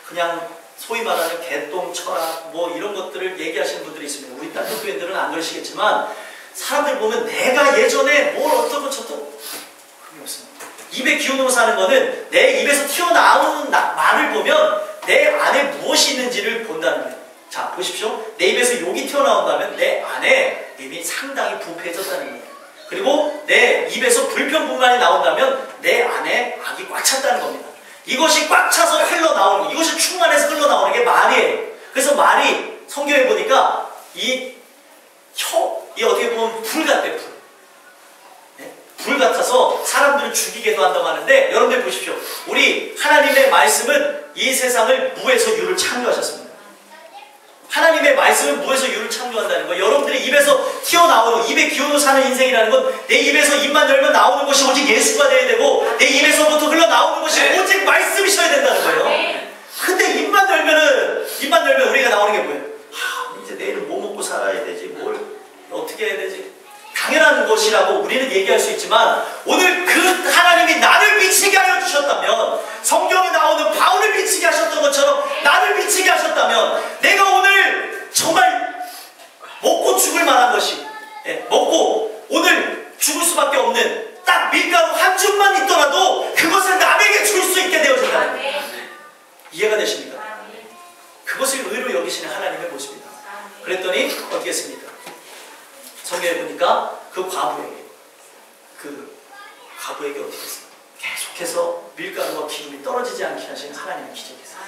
그냥 소위 말하는 개똥 철학 이런 것들을 얘기하시는 분들이 있습니다. 우리 딴 교회들은 안 그러시겠지만 사람들 보면 내가 예전에 뭘 어떻고 저떻고 그게 없습니다. 입의 기운으로 사는 거는 내 입에서 튀어나오는 말을 보면 내 안에 무엇이 있는지를 본다는 거예요. 자, 보십시오. 내 입에서 욕이 튀어나온다면 내 안에 이미 상당히 부패해졌다는 거예요. 그리고 내 입에서 불평불만이 나온다면 내 안에 악이 꽉 찼다는 겁니다. 이것이 꽉 차서 흘러나오는 거, 이것이 충만해서 흘러나오는 게 말이에요. 그래서 말이 성경에 보니까 이 어떻게 보면 불 같대, 불. 네? 불 같아서 사람들을 죽이게도 한다고 하는데 여러분들 보십시오. 우리 하나님의 말씀은 이 세상을 무에서 유를 창조하셨습니다. 하나님의 말씀은 무에서 유를 창조한다는 거. 여러분들이 입에서 튀어나오는 입의 기운으로 사는 인생이라는 건 내 입에서 입만 열면 나오는 것이 오직 예수가 되어야 되고 내 입에서부터 흘러나오는 것이 오직 말씀이셔야 된다는 거예요. 근데 입만 열면 우리가 나오는 게 뭐예요? 이제 내일은 뭐 먹고 살아야 되지, 뭘 어떻게 해야 되지? 당연한 것이라고 우리는 얘기할 수 있지만 오늘 그 하나님이 나를 미치게 하여 주셨다면 성경에 나오는 바울을 미치게 하셨던 것처럼 나를 미치게 하셨다면 내가 오늘 정말 먹고 죽을 만한 것이 먹고 오늘 죽을 수밖에 없는 딱 밀가루 한 줌만 있더라도 그것을 남에게 줄 수 있게 되어진다는 거예요. 이해가 되십니까? 그것을 의로 여기시는 하나님의 모습이다. 그랬더니 어떻게 했습니까? 성경에 보니까 그 과부에게 어떻게 했어요? 계속해서 밀가루와 기름이 떨어지지 않게 하시는 하나님의 기적이 있어요.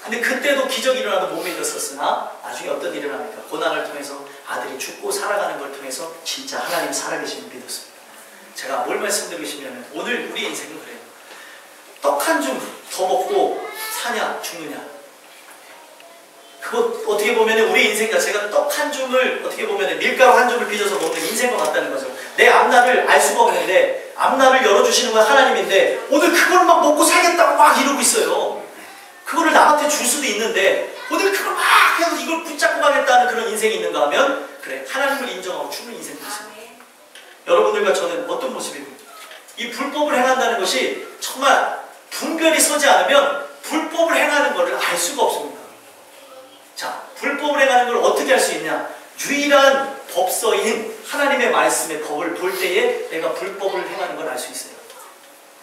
근데 그때도 기적이 일어나도 못 믿었었으나 나중에 어떤 일이 일어납니까? 고난을 통해서 아들이 죽고 살아가는 걸 통해서 진짜 하나님 살아계심을 믿었습니다. 제가 뭘 말씀드리고 싶냐면 오늘 우리 인생은 그래요. 떡 한 줌 더 먹고 사냐 죽느냐, 그거 어떻게 보면 우리 인생 자체가 떡 한 줌을 어떻게 보면 밀가루 한 줌을 빚어서 먹는 인생과 같다는 거죠. 내 앞날을 알 수가 없는데 앞날을 열어주시는 건 하나님인데 오늘 그걸 막 먹고 살겠다고 막 이러고 있어요. 그거를 남한테 줄 수도 있는데 오늘 그걸 막 해서 이걸 붙잡고 가겠다는 그런 인생이 있는가 하면 그래, 하나님을 인정하고 죽는 인생도 있습니다. 여러분들과 저는 어떤 모습이고 이 불법을 행한다는 것이 정말 분별이 서지 않으면 불법을 행하는 것을 알 수가 없습니다. 자, 불법을 행하는 걸 어떻게 할 수 있냐? 유일한 법서인 하나님의 말씀의 법을 볼 때에 내가 불법을 행하는 걸 알 수 있어요.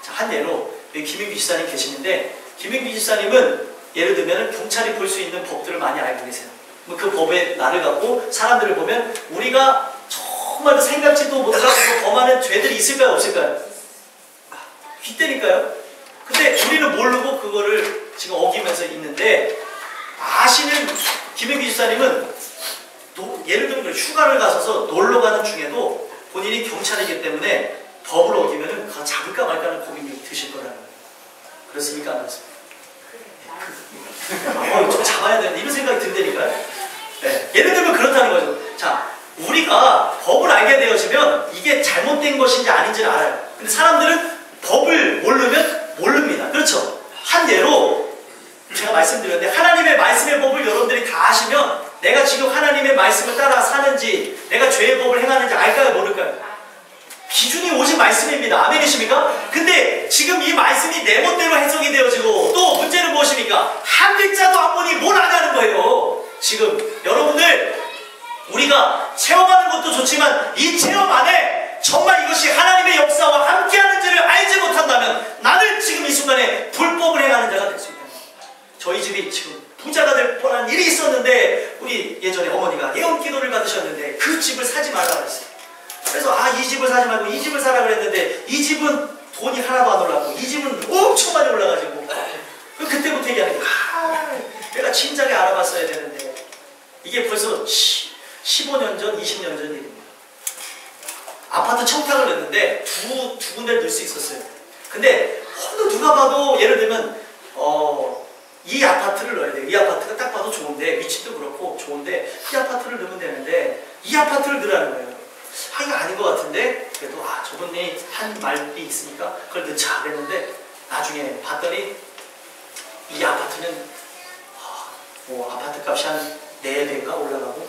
자, 한 예로 여기 김인규 지사님 계시는데 김인규 지사님은 예를 들면 경찰이 볼 수 있는 법들을 많이 알고 계세요. 그 법의 날을 갖고 사람들을 보면 우리가 정말 생각지도 못하고 범하는 죄들이 있을까요? 없을까요? 빗대니까요. 근데 우리는 모르고 그거를 지금 어기면서 있는데, 아시는 김영기 집사님은 예를 들면 휴가를 가셔서 놀러 가는 중에도 본인이 경찰이기 때문에 법을 어기면 그거 잡을까 말까 하는 고민이 드실 거라는 거예요. 그렇습니까? 안 그렇습니까? 좀 잡아야 되는데 이런 생각이 든다니까요. 네. 예를 들면 그렇다는 거죠. 자, 우리가 법을 알게 되어지면 이게 잘못된 것인지 아닌지를 알아요. 근데 사람들은 법을 모르면 모릅니다. 그렇죠? 한 예로 제가 말씀드렸는데, 하나님의 말씀의 법을 여러분들이 다 아시면 내가 지금 하나님의 말씀을 따라 사는지, 내가 죄의 법을 행하는지 알까요? 모를까요? 기준이 오직 말씀입니다. 아멘이십니까? 근데 지금 이 말씀이 내 멋대로 해석이 되어지고, 또 문제는 무엇입니까? 한 글자도 안 보니 뭘 아냐는 거예요. 지금 여러분들, 우리가 체험하는 것도 좋지만 이 체험 안에 정말 이것이 하나님의 역사와 함께하는지를 알지 못한다면 나는 지금 이 순간에 불법을 행하는 자가 될 수 있다. 저희 집이 지금 부자가 될 뻔한 일이 있었는데, 우리 예전에 어머니가 예언 기도를 받으셨는데 그 집을 사지 말라고 그랬어요. 그래서 이 집을 사지 말고 이 집을 사라 그랬는데, 이 집은 돈이 하나도 안 올랐고 이 집은 엄청 많이 올라가지고, 그때부터 얘기하는 거예요. 내가 진작에 알아봤어야 되는데. 이게 벌써 15년 전, 20년 전 일입니다. 아파트 청탁을 냈는데 두 군데를 넣을 수 있었어요. 근데 어느 누가 봐도 예를 들면 이 아파트를 넣어야 돼요. 이 아파트가 딱 봐도 좋은데, 위치도 그렇고 좋은데 이 아파트를 넣으면 되는데 이 아파트를 넣으라는 거예요. 이거 아닌 것 같은데, 그래도 저분이 한 말이 있으니까 그걸 넣자 그랬는데, 나중에 봤더니 이 아파트는 아파트 값이 한 4배가 올라가고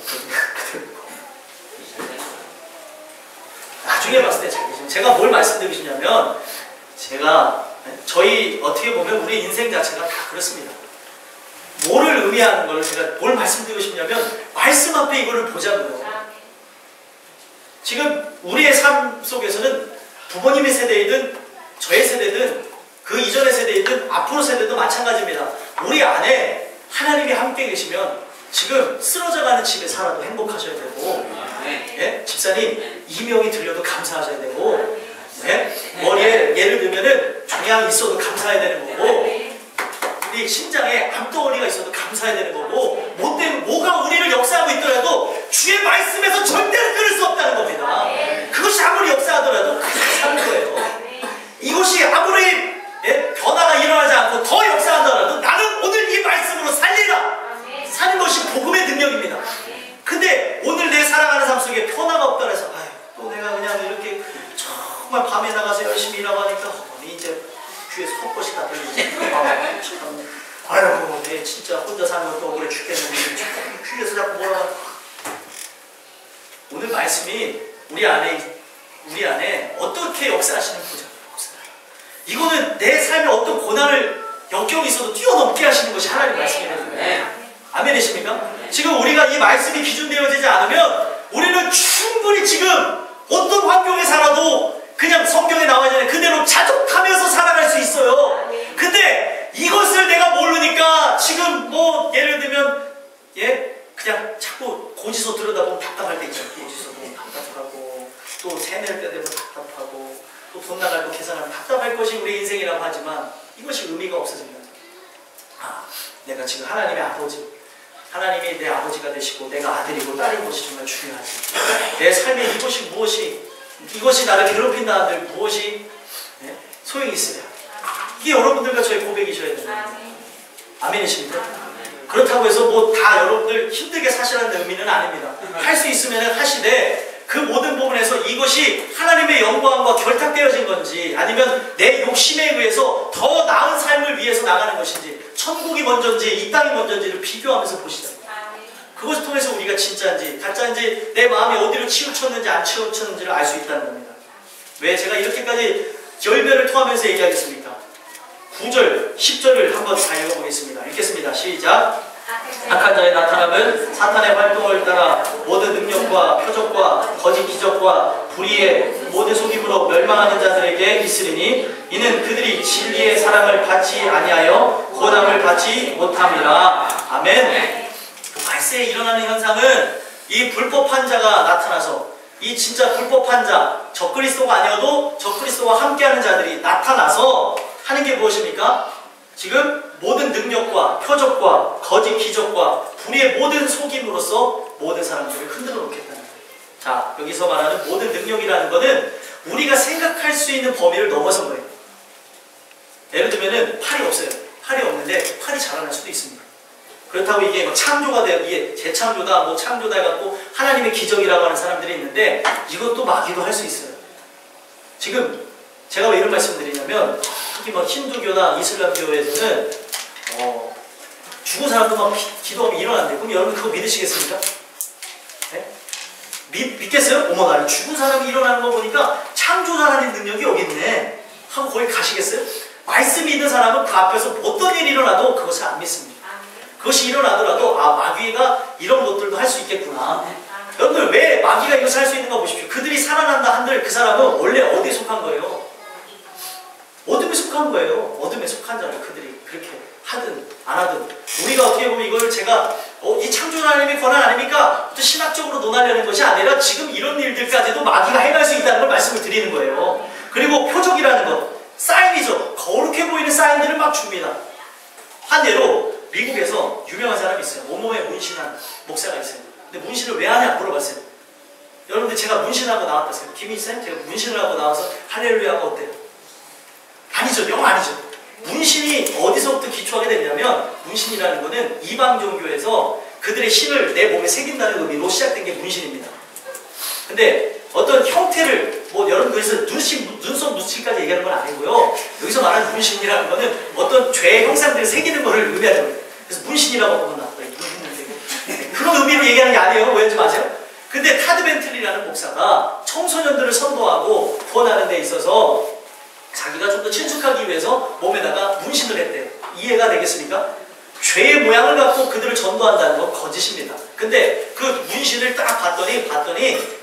나중에 봤을 때 잘 계시면, 제가 뭘 말씀드리고 싶냐면, 저희 어떻게 보면 우리 인생 자체가 다 그렇습니다. 뭐를 의미하는 걸 제가 뭘 말씀드리고 싶냐면, 말씀 앞에 이거를 보자고요. 지금 우리의 삶 속에서는 부모님의 세대이든 저의 세대든 그 이전의 세대이든 앞으로 세대도 마찬가지입니다. 우리 안에 하나님이 함께 계시면 지금 쓰러져가는 집에 살아도 행복하셔야 되고, 예? 집사님 이명이 들려도 감사하셔야 되고, 예? 머리에 예를 들면은 종양이 있어도 감사해야 되는 거고, 우리 심장에 암덩어리가 있어도 감사해야 되는 거고, 뭐가 우리를 역사하고 있더라도 주의 말씀에서 절대로 끊을 수 없다는 겁니다. 그것이 아무리 역사하더라도 그렇게 사는 거예요. 이것이 아무리 변화가 일어나지 않고 더 역사한다라도 나는 오늘 이 말씀으로 살리라 사는 것이 복음의 능력입니다. 근데 오늘 내 살아가는 삶 속에 변화가 없다 해서 또 내가 그냥 이렇게 정말 밤에 나가서 열심히 일하고 하니까 이제 귀에서 헛것이 다 들리지. 아유, 내 진짜 혼자 사는 것도 억울해 죽겠는데 귀에서 자꾸 뭐라. 오늘 말씀이 우리 안에 어떻게 역사하시는 거죠? 이거는 내 삶에 어떤 고난을 역경이 있어도 뛰어넘게 하시는 것이 하나님 말씀이거든요. 아멘이십니까? 지금 우리가 이 말씀이 기준되어지지 않으면 우리는 충분히 지금 어떤 환경에 살아도 그냥 성경에 나와 있는 그대로 자족하면서 살아갈 수 있어요. 근데 이것을 내가 모르니까 지금 예를 들면 그냥 자꾸 고지서 들여다보면 답답할 때 있죠. 고지서 보면 답답하고, 또 세뇌를 빼대면 답답하고, 또 돈 나갈 거 계산하면 답답할 것이 우리 인생이라고 하지만 이것이 의미가 없어집니다. 내가 지금 하나님의 아버지, 하나님이 내 아버지가 되시고 내가 아들이고 딸인 것이 정말 중요하지. 내 삶에 이것이 나를 괴롭힌다 한들 무엇이 소용이 있으랴. 이게 여러분들과 저의 고백이셔야 됩니다. 아멘이십니까? 그렇다고 해서 다 여러분들 힘들게 사시라는 의미는 아닙니다. 할 수 있으면 하시되, 그 모든 부분에서 이것이 하나님의 영광과 결탁되어진 건지, 아니면 내 욕심에 의해서 더 나은 삶을 위해서 나가는 것인지, 천국이 먼저인지 이 땅이 먼저인지를 비교하면서 보시자. 그것을 통해서 우리가 진짜인지 가짜인지, 내 마음이 어디로 치우쳤는지 안 치우쳤는지를 알 수 있다는 겁니다. 왜 제가 이렇게까지 열변을 토하면서 얘기하겠습니까? 9절, 10절을 한번 다 읽어보겠습니다. 읽겠습니다. 시작. 악한 자의 나타남은 사탄의 활동을 따라 모든 능력과 표적과 거짓 기적과 표적과 불의의 모든 속임으로 멸망하는 자들에게 있으리니 이는 그들이 진리의 사랑을 받지 아니하여 고담을 받지 못함이라. 아멘. 말세에 일어나는 현상은 이 불법한 자가 나타나서 이 진짜 불법한 자, 적그리스도가 아니어도 적그리스도와 함께하는 자들이 나타나서 하는 게 무엇입니까? 지금 모든 능력과 표적과 거짓 기적과 불의의 모든 속임으로써 모든 사람들을 흔들어 놓겠다는 거예요. 자, 여기서 말하는 모든 능력이라는 것은 우리가 생각할 수 있는 범위를 넘어선 거예요. 예를 들면은 팔이 없어요. 팔이 없는데 팔이 자라날 수도 있습니다. 그렇다고 이게 뭐 창조가 돼요. 이게 재창조다, 뭐 창조다 해갖고 하나님의 기적이라고 하는 사람들이 있는데 이것도 마귀도 할 수 있어요. 지금 제가 왜 이런 말씀을 드리냐면 특히 뭐 힌두교나 이슬람교에서는 죽은 사람도 막 기도하면 일어난대. 그럼 여러분 그거 믿으시겠습니까? 네? 믿겠어요? 어머, 나 죽은 사람이 일어나는 거 보니까 창조자라는 능력이 여기 있네 하고 거기 가시겠어요? 말씀이 있는 사람은 그 앞에서 어떤 일이 일어나도 그것을 안 믿습니다. 그것이 일어나더라도 마귀가 이런 것들도 할 수 있겠구나. 여러분들 왜 마귀가 이것을 할 수 있는가 보십시오. 그들이 살아난다 한들 그 사람은 원래 어디에 속한 거예요? 어둠에 속한 거예요. 어둠에 속한 자를 그들이 그렇게 하든 안 하든. 우리가 어떻게 보면 이걸 제가 이 창조 하나님의 권한 아닙니까? 또 신학적으로 논하려는 것이 아니라 지금 이런 일들까지도 마귀가 해갈 수 있다는 걸 말씀을 드리는 거예요. 그리고 표적이라는 것, 사인이죠. 거룩해 보이는 사인들을 막 줍니다. 한 예로 미국에서 유명한 사람이 있어요. 온몸에 문신한 목사가 있어요. 근데 문신을 왜 하냐 물어봤어요. 여러분들 제가 문신하고 나왔다세요. 김희쌤 제가 문신을 하고 나와서 할렐루야가 어때요? 아니죠. 영 아니죠. 문신이 어디서부터 기초하게 됐냐면 문신이라는 것은 이방 종교에서 그들의 신을 내 몸에 새긴다는 의미로 시작된 게 문신입니다. 근데 어떤 형태를 여러분 그래서 눈썹 눈치까지 얘기하는 건 아니고요. 여기서 말하는 문신이라는 거는 어떤 죄의 형상들을 새기는 것을 의미하는 거예요. 그래서 문신이라고 하면 나왔다. 그런 의미로 얘기하는 게 아니에요. 오해하지 마세요. 근데 타드 벤틀리라는 목사가 청소년들을 선도하고 구원하는 데 있어서 자기가 좀 더 친숙하기 위해서 몸에다가 문신을 했대요. 이해가 되겠습니까? 죄의 모양을 갖고 그들을 전도한다는 건 거짓입니다. 근데 그 문신을 딱 봤더니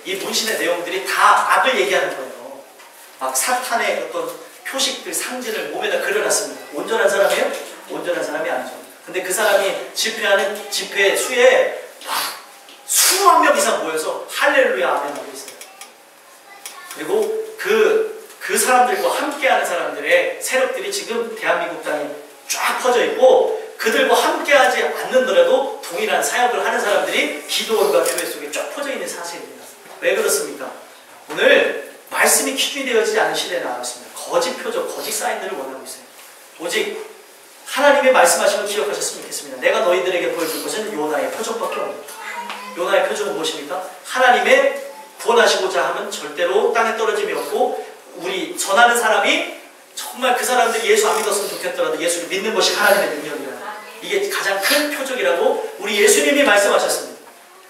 이 문신의 내용들이 다 악을 얘기하는 거예요. 막 사탄의 어떤 표식들, 상징을 몸에다 그려놨습니다. 온전한 사람이에요? 온전한 사람이 아니죠. 근데 그 사람이 집회하는 집회 수에 수만 명 이상 모여서 할렐루야 아멘 하고 있어요. 그리고 그 사람들과 함께하는 사람들의 세력들이 지금 대한민국 땅에 쫙 퍼져 있고 그들과 함께하지 않는더라도 동일한 사역을 하는 사람들이 기도원과 교회 속에 쫙 퍼져 있는 사실입니다. 왜 그렇습니까? 오늘 말씀이 기준이 되어지지 않은 시대에 나왔습니다. 거짓 표적, 거짓 사인들을 원하고 있어요. 오직 하나님의 말씀하신 걸 기억하셨으면 좋겠습니다. 내가 너희들에게 보여줄 것은 요나의 표적밖에 없습니다. 요나의 표적은 무엇입니까? 하나님의 구원하시고자 하면 절대로 땅에 떨어짐이 없고 우리 전하는 사람이 정말 그 사람들이 예수 안 믿었으면 좋겠더라도 예수를 믿는 것이 하나님의 능력이라. 이게 가장 큰 표적이라고 우리 예수님이 말씀하셨습니다.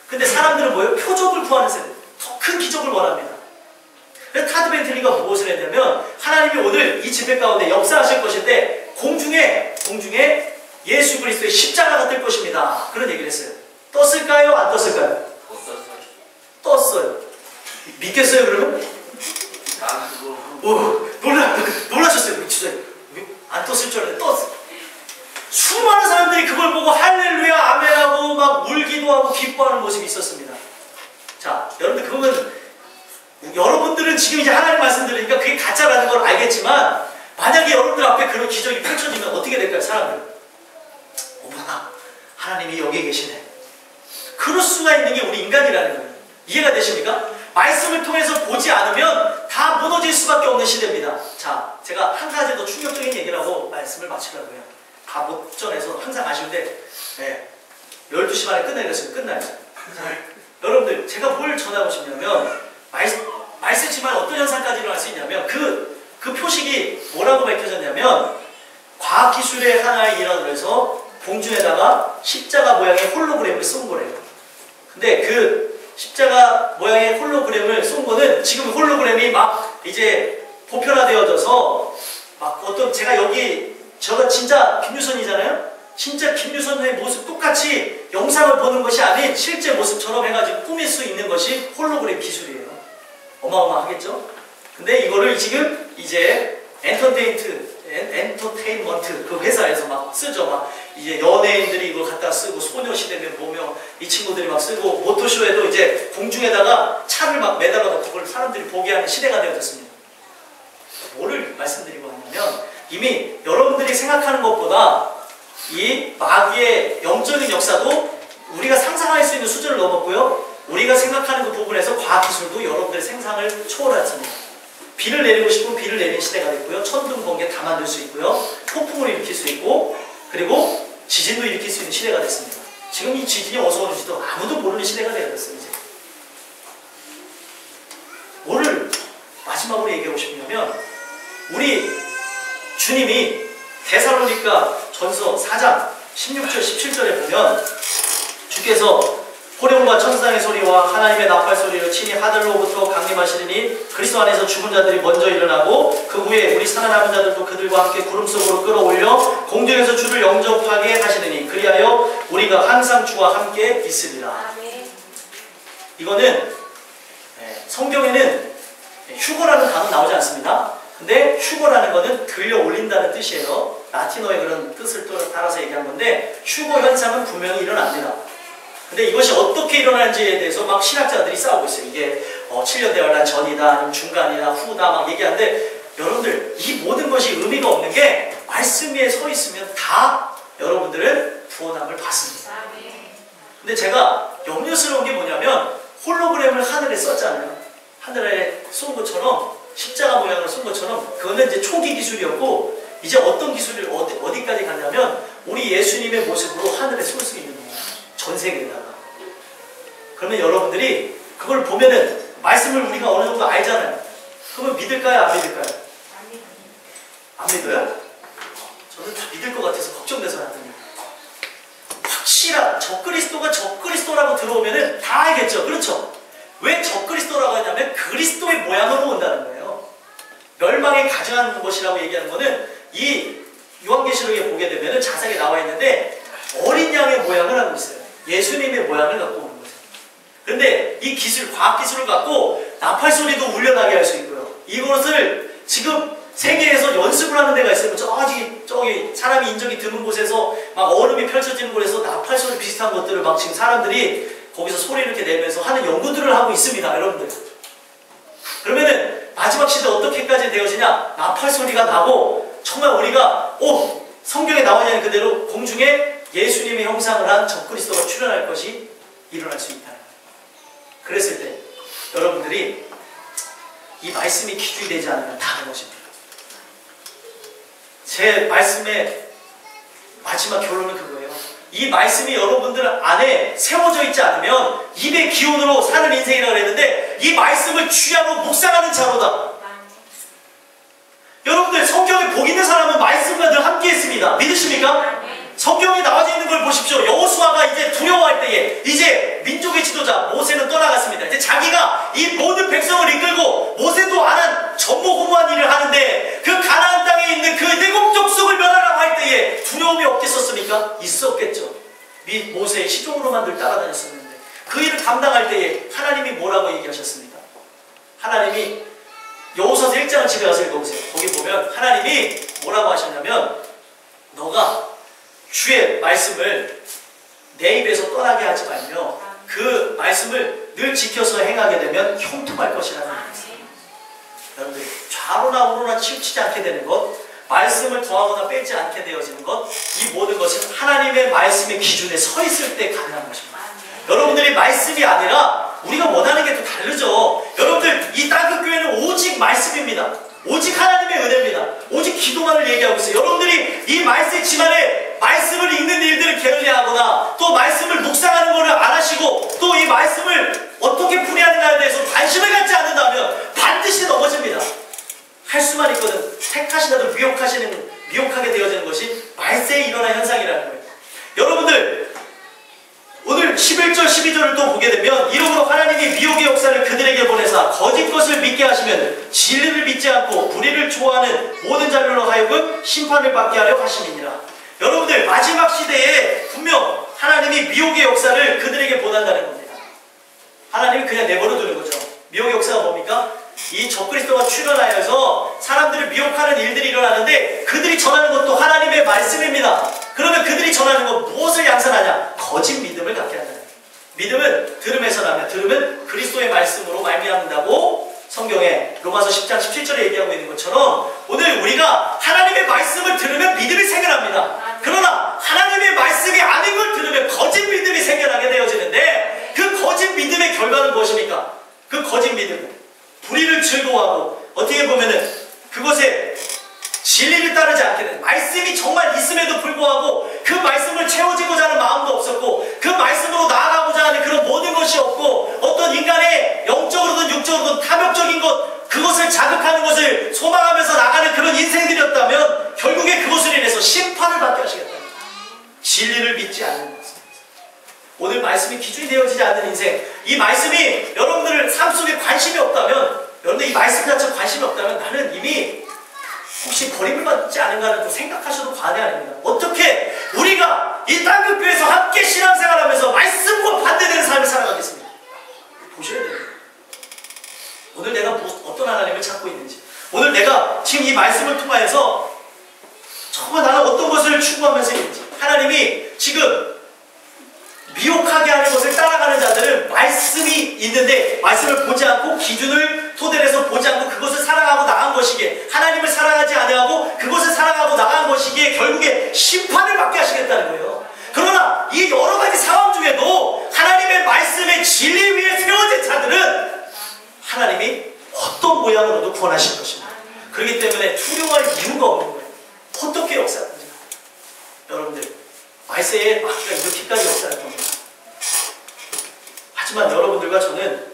근데 사람들은 뭐예요? 표적을 구하는 세대. 더 큰 기적을 원합니다. 그래서 타드 벤틀리가 무엇을 했냐면 하나님이 오늘 이 집회 가운데 역사하실 것인데 공중에 예수 그리스도의 십자가가 뜰 것입니다. 그런 얘기를 했어요. 떴을까요? 안 떴을까요? 떴어요. 믿겠어요 그러면? 놀라셨어요. 진짜 안 떴을 줄 알았는데 떴어. 수많은 사람들이 그걸 보고 할렐루야 아멘하고 막 울기도 하고 기뻐하는 모습이 있었습니다. 자, 여러분들 그러면 여러분들은 지금 이제 하나님 말씀 들으니까 그게 가짜라는 걸 알겠지만 만약에 여러분들 앞에 그런 기적이 펼쳐지면 어떻게 될까요? 사람들 어머나 하나님이 여기 계시네. 그럴 수가 있는 게 우리 인간이라는 거예요. 이해가 되십니까? 말씀을 통해서 보지 않으면 다 무너질 수밖에 없는 시대입니다. 자, 제가 한 가지 더 충격적인 얘기를 하고 말씀을 마치려고요. 다 못전해서 항상 아쉬운데 12시 반에 끝내겠습니다. 끝나요. 여러분들 제가 뭘 전하고 싶냐면 말씀지만 어떤 현상까지 일어날 수 있냐면 그 표식이 뭐라고 밝혀졌냐면 과학기술의 하나의 일환으로 해서 공중에다가 십자가 모양의 홀로그램을 쏜 거래요. 근데 그 십자가 모양의 홀로그램을 쏜 거는 지금 홀로그램이 막 이제 보편화되어져서 막 어떤 저가 진짜 김유선이잖아요? 진짜 김유선의 모습 똑같이 영상을 보는 것이 아닌 실제 모습처럼 해가지고 꾸밀 수 있는 것이 홀로그램 기술이에요. 어마어마하겠죠? 근데 이거를 지금 이제 엔터테인먼트 그 회사에서 막 쓰죠. 막 이제 연예인들이 이걸 갖다 쓰고 소녀시대면 뭐며 이 친구들이 막 쓰고 모토쇼에도 이제 공중에다가 차를 막 매달아 놓고 그걸 사람들이 보게 하는 시대가 되어졌습니다. 뭐를 말씀드리고 하냐면 이미 여러분들이 생각하는 것보다 이 마귀의 영적인 역사도 우리가 상상할 수 있는 수준을 넘었고요. 우리가 생각하는 그 부분에서 과학기술도 여러분들의 생상을 초월했습니다. 비를 내리고 싶으면 비를 내리는 시대가 됐고요. 천둥, 번개 다 만들 수 있고요. 폭풍을 일으킬 수 있고 그리고 지진도 일으킬 수 있는 시대가 됐습니다. 지금 이 지진이 어디서 오는지도 아무도 모르는 시대가 되어졌어요. 이제 뭐를 마지막으로 얘기하고 싶냐면 우리 주님이 데살로니가 전서 4장 16절 17절에 보면 주께서 호령과 천상의 소리와 하나님의 나팔 소리를 친히 하늘로부터 강림하시리니 그리스도 안에서 죽은 자들이 먼저 일어나고 그 후에 우리 살아남은 자들도 그들과 함께 구름 속으로 끌어올려 공중에서 주를 영접하게 하시느니 그리하여 우리가 항상 주와 함께 있으리라. 이거는 성경에는 휴거라는 단어 나오지 않습니다. 근데 휴거라는 거는 들려 올린다는 뜻이에요. 라틴어의 그런 뜻을 따라서 얘기한 건데 휴거 현상은 분명히 일어납니다. 근데 이것이 어떻게 일어나는지에 대해서 막 신학자들이 싸우고 있어요. 이게 7년 대환란 전이다, 아니면 중간이다, 후다 막 얘기하는데 여러분들 이 모든 것이 의미가 없는 게 말씀 위에 서 있으면 다 여러분들은 구원함을 받습니다. 근데 제가 염려스러운 게 뭐냐면 홀로그램을 하늘에 썼잖아요. 하늘에 쏜 것처럼 십자가 모양을 쏜 것처럼 그거는 이제 초기 기술이었고 이제 어떤 기술이 어디까지 갔냐면 우리 예수님의 모습으로 하늘에 쏠 수 있는 거예요. 전 세계에다가. 그러면 여러분들이 그걸 보면은 말씀을 우리가 어느 정도 알잖아요. 그러면 믿을까요? 안 믿을까요? 안 믿어요? 저는 다 믿을 것 같아서 걱정돼서 하더니 확실한 적그리스도가 적그리스도라고 들어오면은 다 알겠죠. 그렇죠? 왜 적그리스도라고 하냐면 그리스도의 모양으로 온다는 거예요. 멸망에 가증한 것이라고 얘기하는 거는 이 요한계시록에 보게 되면은 자세하게 나와 있는데 어린 양의 모양을 하고 있어요. 예수님의 모양을 갖고 오는 거죠. 그런데 이 기술, 과학기술을 갖고 나팔 소리도 울려나게 할 수 있고요. 이것을 지금 세계에서 연습을 하는 데가 있어요. 저기 사람이 인적이 드문 곳에서 막 얼음이 펼쳐지는 곳에서 나팔 소리 비슷한 것들을 막 지금 사람들이 거기서 소리 이렇게 내면서 하는 연구들을 하고 있습니다. 여러분들. 그러면은 마지막 시대 어떻게까지 되어지냐? 나팔 소리가 나고 정말 우리가 성경에 나와 있는 그대로 공중에 예수님의 형상을 한 적그리스도가 출현할 것이 일어날 수 있다. 그랬을 때 여러분들이 이 말씀이 기준이 되지 않으면 다 무너집니다. 제 말씀의 마지막 결론은 그거예요. 이 말씀이 여러분들 안에 세워져 있지 않으면 입의 기운으로 사는 인생이라고 그랬는데 이 말씀을 취하고 묵상하는 자로다. 여러분들 성경에 복 있는 사람은 말씀과 늘 함께 있습니다. 믿으십니까? 성경에 나와져 있는 걸 보십시오. 여호수아가 이제 두려워할 때에 이제 민족의 지도자 모세는 떠나갔습니다. 이제 자기가 이 모든 백성을 이끌고 모세도 안 한 전무후무한 일을 하는데 그 가나안 땅에 있는 그 7족속을 멸하라고 할 때에 두려움이 없겠었습니까? 있었겠죠. 모세의 시종으로만 늘 따라다녔었는데 그 일을 감당할 때에 하나님이 뭐라고 얘기하셨습니까? 하나님이 여호수아서 1장을 집에 가서 읽어보세요. 거기 보면 하나님이 뭐라고 하셨냐면 너가 주의 말씀을 내 입에서 떠나게 하지 말며 그 말씀을 늘 지켜서 행하게 되면 형통할 것이라는 말이에요. 여러분들 좌로나 우로나 치우치지 않게 되는 것, 말씀을 더하거나 빼지 않게 되어지는 것, 이 모든 것은 하나님의 말씀의 기준에 서 있을 때 가능한 것입니다. 여러분들이 말씀이 아니라 우리가 원하는 게 또 다르죠. 여러분들 이 땅끝교회는 오직 말씀입니다. 오직 하나님의 은혜입니다. 오직 기도만을 얘기하고 있어요. 여러분들이 이 말씀 집안에 말씀을 읽는 일들을 게을리하거나 또 말씀을 묵상하는 것을 안 하시고 또 이 말씀을 어떻게 풀이하는가에 대해서 관심을 갖지 않는다면 반드시 넘어집니다. 할 수만 있거든 택하시다도 미혹하게 되어지는 것이 말세에 일어난 현상이라는 거예요. 여러분들 오늘 11절 12절을 또 보게 되면 이러므로 하나님이 미혹의 역사를 그들에게 보내사 거짓 것을 믿게 하시면 진리를 믿지 않고 불의를 좋아하는 모든 자들로 하여금 심판을 받게 하려 하심이니라. 여러분들 마지막 시대에 분명 하나님이 미혹의 역사를 그들에게 보낸다는 겁니다. 하나님이 그냥 내버려 두는 거죠. 미혹의 역사가 뭡니까? 이 적그리스도가 출현하여서 사람들을 미혹하는 일들이 일어나는데 그들이 전하는 것도 하나님의 말씀입니다. 그러면 그들이 전하는 것 무엇을 양산하냐? 거짓 믿음을 갖게 한다. 믿음은 들음에서 나며 들음은 그리스도의 말씀으로 말미암는다고 성경에 로마서 10장 17절에 얘기하고 있는 것처럼 오늘 우리가 하나님의 말씀을 들으면 믿음이 생겨납니다. 그러나 하나님의 말씀이 아닌 걸 들으면 거짓 믿음이 생겨나게 되어지는데 그 거짓 믿음의 결과는 무엇입니까? 그 거짓 믿음은 불의를 즐거워하고 어떻게 보면은 그것에 진리를 따르지 않게 되는, 말씀이 정말 있음에도 불구하고 그 말씀을 채워지고자 하는 마음도 없었고 그 말씀으로 나아가고자 하는 그런 모든 것이 없고 어떤 인간의 영적으로든 육적으로든 탐욕적인 것, 그것을 자극하는 것을 소망하면서 나가는 그런 인생들이었다면 결국에 그것을 인해서 심판을 받게 하시겠다. 진리를 믿지 않는 것. 오늘 말씀이 기준이 되어지지 않는 인생, 이 말씀이 여러분들 삶 속에 관심이 없다면, 여러분들 이 말씀 자체에 관심이 없다면 나는 이미 혹시 버림을 받지 않은가는 또 생각하셔도 과언이 아닙니다. 어떻게 우리가 이 땅끝교회에서 함께 신앙생활하면서 말씀과 반대되는 삶을 살아가겠습니까? 보셔야 돼요. 오늘 내가 어떤 하나님을 찾고 있는지, 오늘 내가 지금 이 말씀을 통하여서 정말 나는 어떤 것을 추구하면서 있는지, 하나님이 지금 미혹하게 하는 것을 따라가는 자들은 말씀이 있는데 말씀을 보지 않고 기준을 토대로 해서 보지 않고 그것을 사랑하고 나간 것이기에, 하나님을 사랑하지 아니하고 그것을 사랑하고 나간 것이기에 결국에 심판을 받게 하시겠다는 거예요. 그러나 이 여러 가지 상황 중에도 하나님의 말씀의 진리 위에 세워진 자들은 하나님이 어떤 모양으로도 구원하실 것입니다. 그렇기 때문에 투명할 이유가 없는 거예요. 어떻게 역사하는지. 여러분들 말세에 마귀가 이렇게까지 역사할 겁니다. 하지만 여러분들과 저는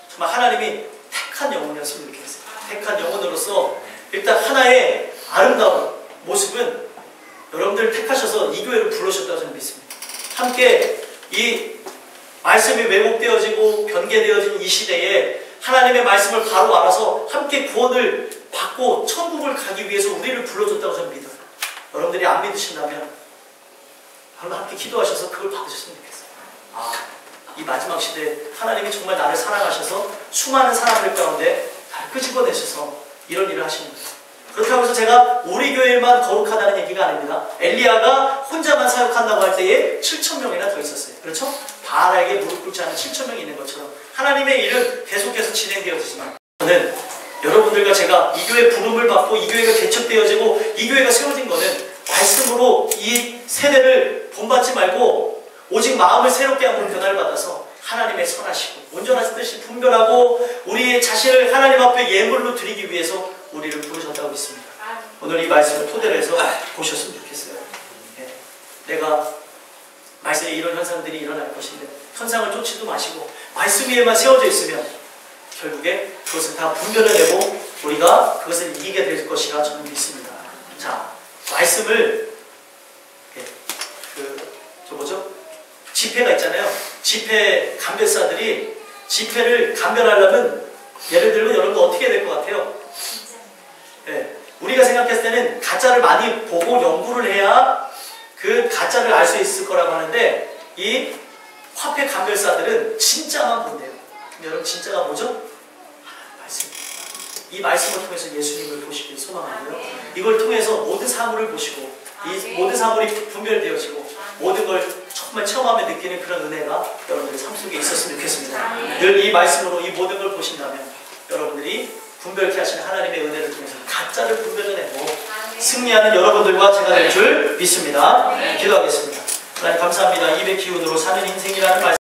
정말 하나님이 택한 영혼이었으면 좋겠어요. 택한 영혼으로서 일단 하나의 아름다운 모습은 여러분들 택하셔서 이 교회를 부르셨다고 저는 믿습니다. 함께 이 말씀이 왜곡되어지고 변개되어진 이 시대에 하나님의 말씀을 바로 알아서 함께 구원을 받고 천국을 가기 위해서 우리를 불러줬다고 저는 믿어요. 여러분들이 안 믿으신다면 여러분 함께 기도하셔서 그걸 받으셨으면 좋겠어요. 이 마지막 시대에 하나님이 정말 나를 사랑하셔서 수많은 사람들 가운데 나를 끄집어내셔서 이런 일을 하시는 거예요. 그렇다고 해서 제가 우리 교회만 거룩하다는 얘기가 아닙니다. 엘리야가 혼자만 사역한다고 할 때에 7,000명이나 더 있었어요. 그렇죠? 바알에게 무릎 꿇지 않은 7,000명이 있는 것처럼 하나님의 일은 계속해서 진행되어지지만 저는 여러분들과 제가 이 교회 부름을 받고 이 교회가 개척되어지고 이 교회가 세워진 것은 말씀으로 이 세대를 본받지 말고 오직 마음을 새롭게 하고 변화를 받아서 하나님의 선하시고 온전하신 뜻이 분별하고 우리의 자신을 하나님 앞에 예물로 드리기 위해서 우리를 부르셨다고 믿습니다. 오늘 이 말씀을 토대로 해서 보셨으면 좋겠어요. 내가 말씀에 이런 현상들이 일어날 것인데 현상을 쫓지도 마시고 말씀 위에만 세워져 있으면 결국에 그것을 다 분별해내고 우리가 그것을 이기게 될 것이라 저는 믿습니다. 자, 말씀을 지폐가 있잖아요. 지폐 감별사들이 지폐를 감별하려면 예를 들면 여러분 어떻게 될 것 같아요? 네, 우리가 생각했을 때는 가짜를 많이 보고 연구를 해야 그 가짜를 알 수 있을 거라고 하는데 이 화폐 감별사들은 진짜만 본대요. 여러분 진짜가 뭐죠? 말씀. 이 말씀을 통해서 예수님을 보시길 소망하고요. 이걸 통해서 모든 사물을 보시고 이 모든 사물이 분별되어지고 모든 걸 정말 체험하며 느끼는 그런 은혜가 여러분들의 삶 속에 있었으면 좋겠습니다. 늘 이 말씀으로 이 모든 걸 보신다면 여러분들이 분별케 하시는 하나님의 은혜를 통해서 가짜를 분별해내고 승리하는 여러분들과 제가 될 줄 믿습니다. 기도하겠습니다. 하나님 감사합니다. 입의 기운으로 사는 인생이라는 말씀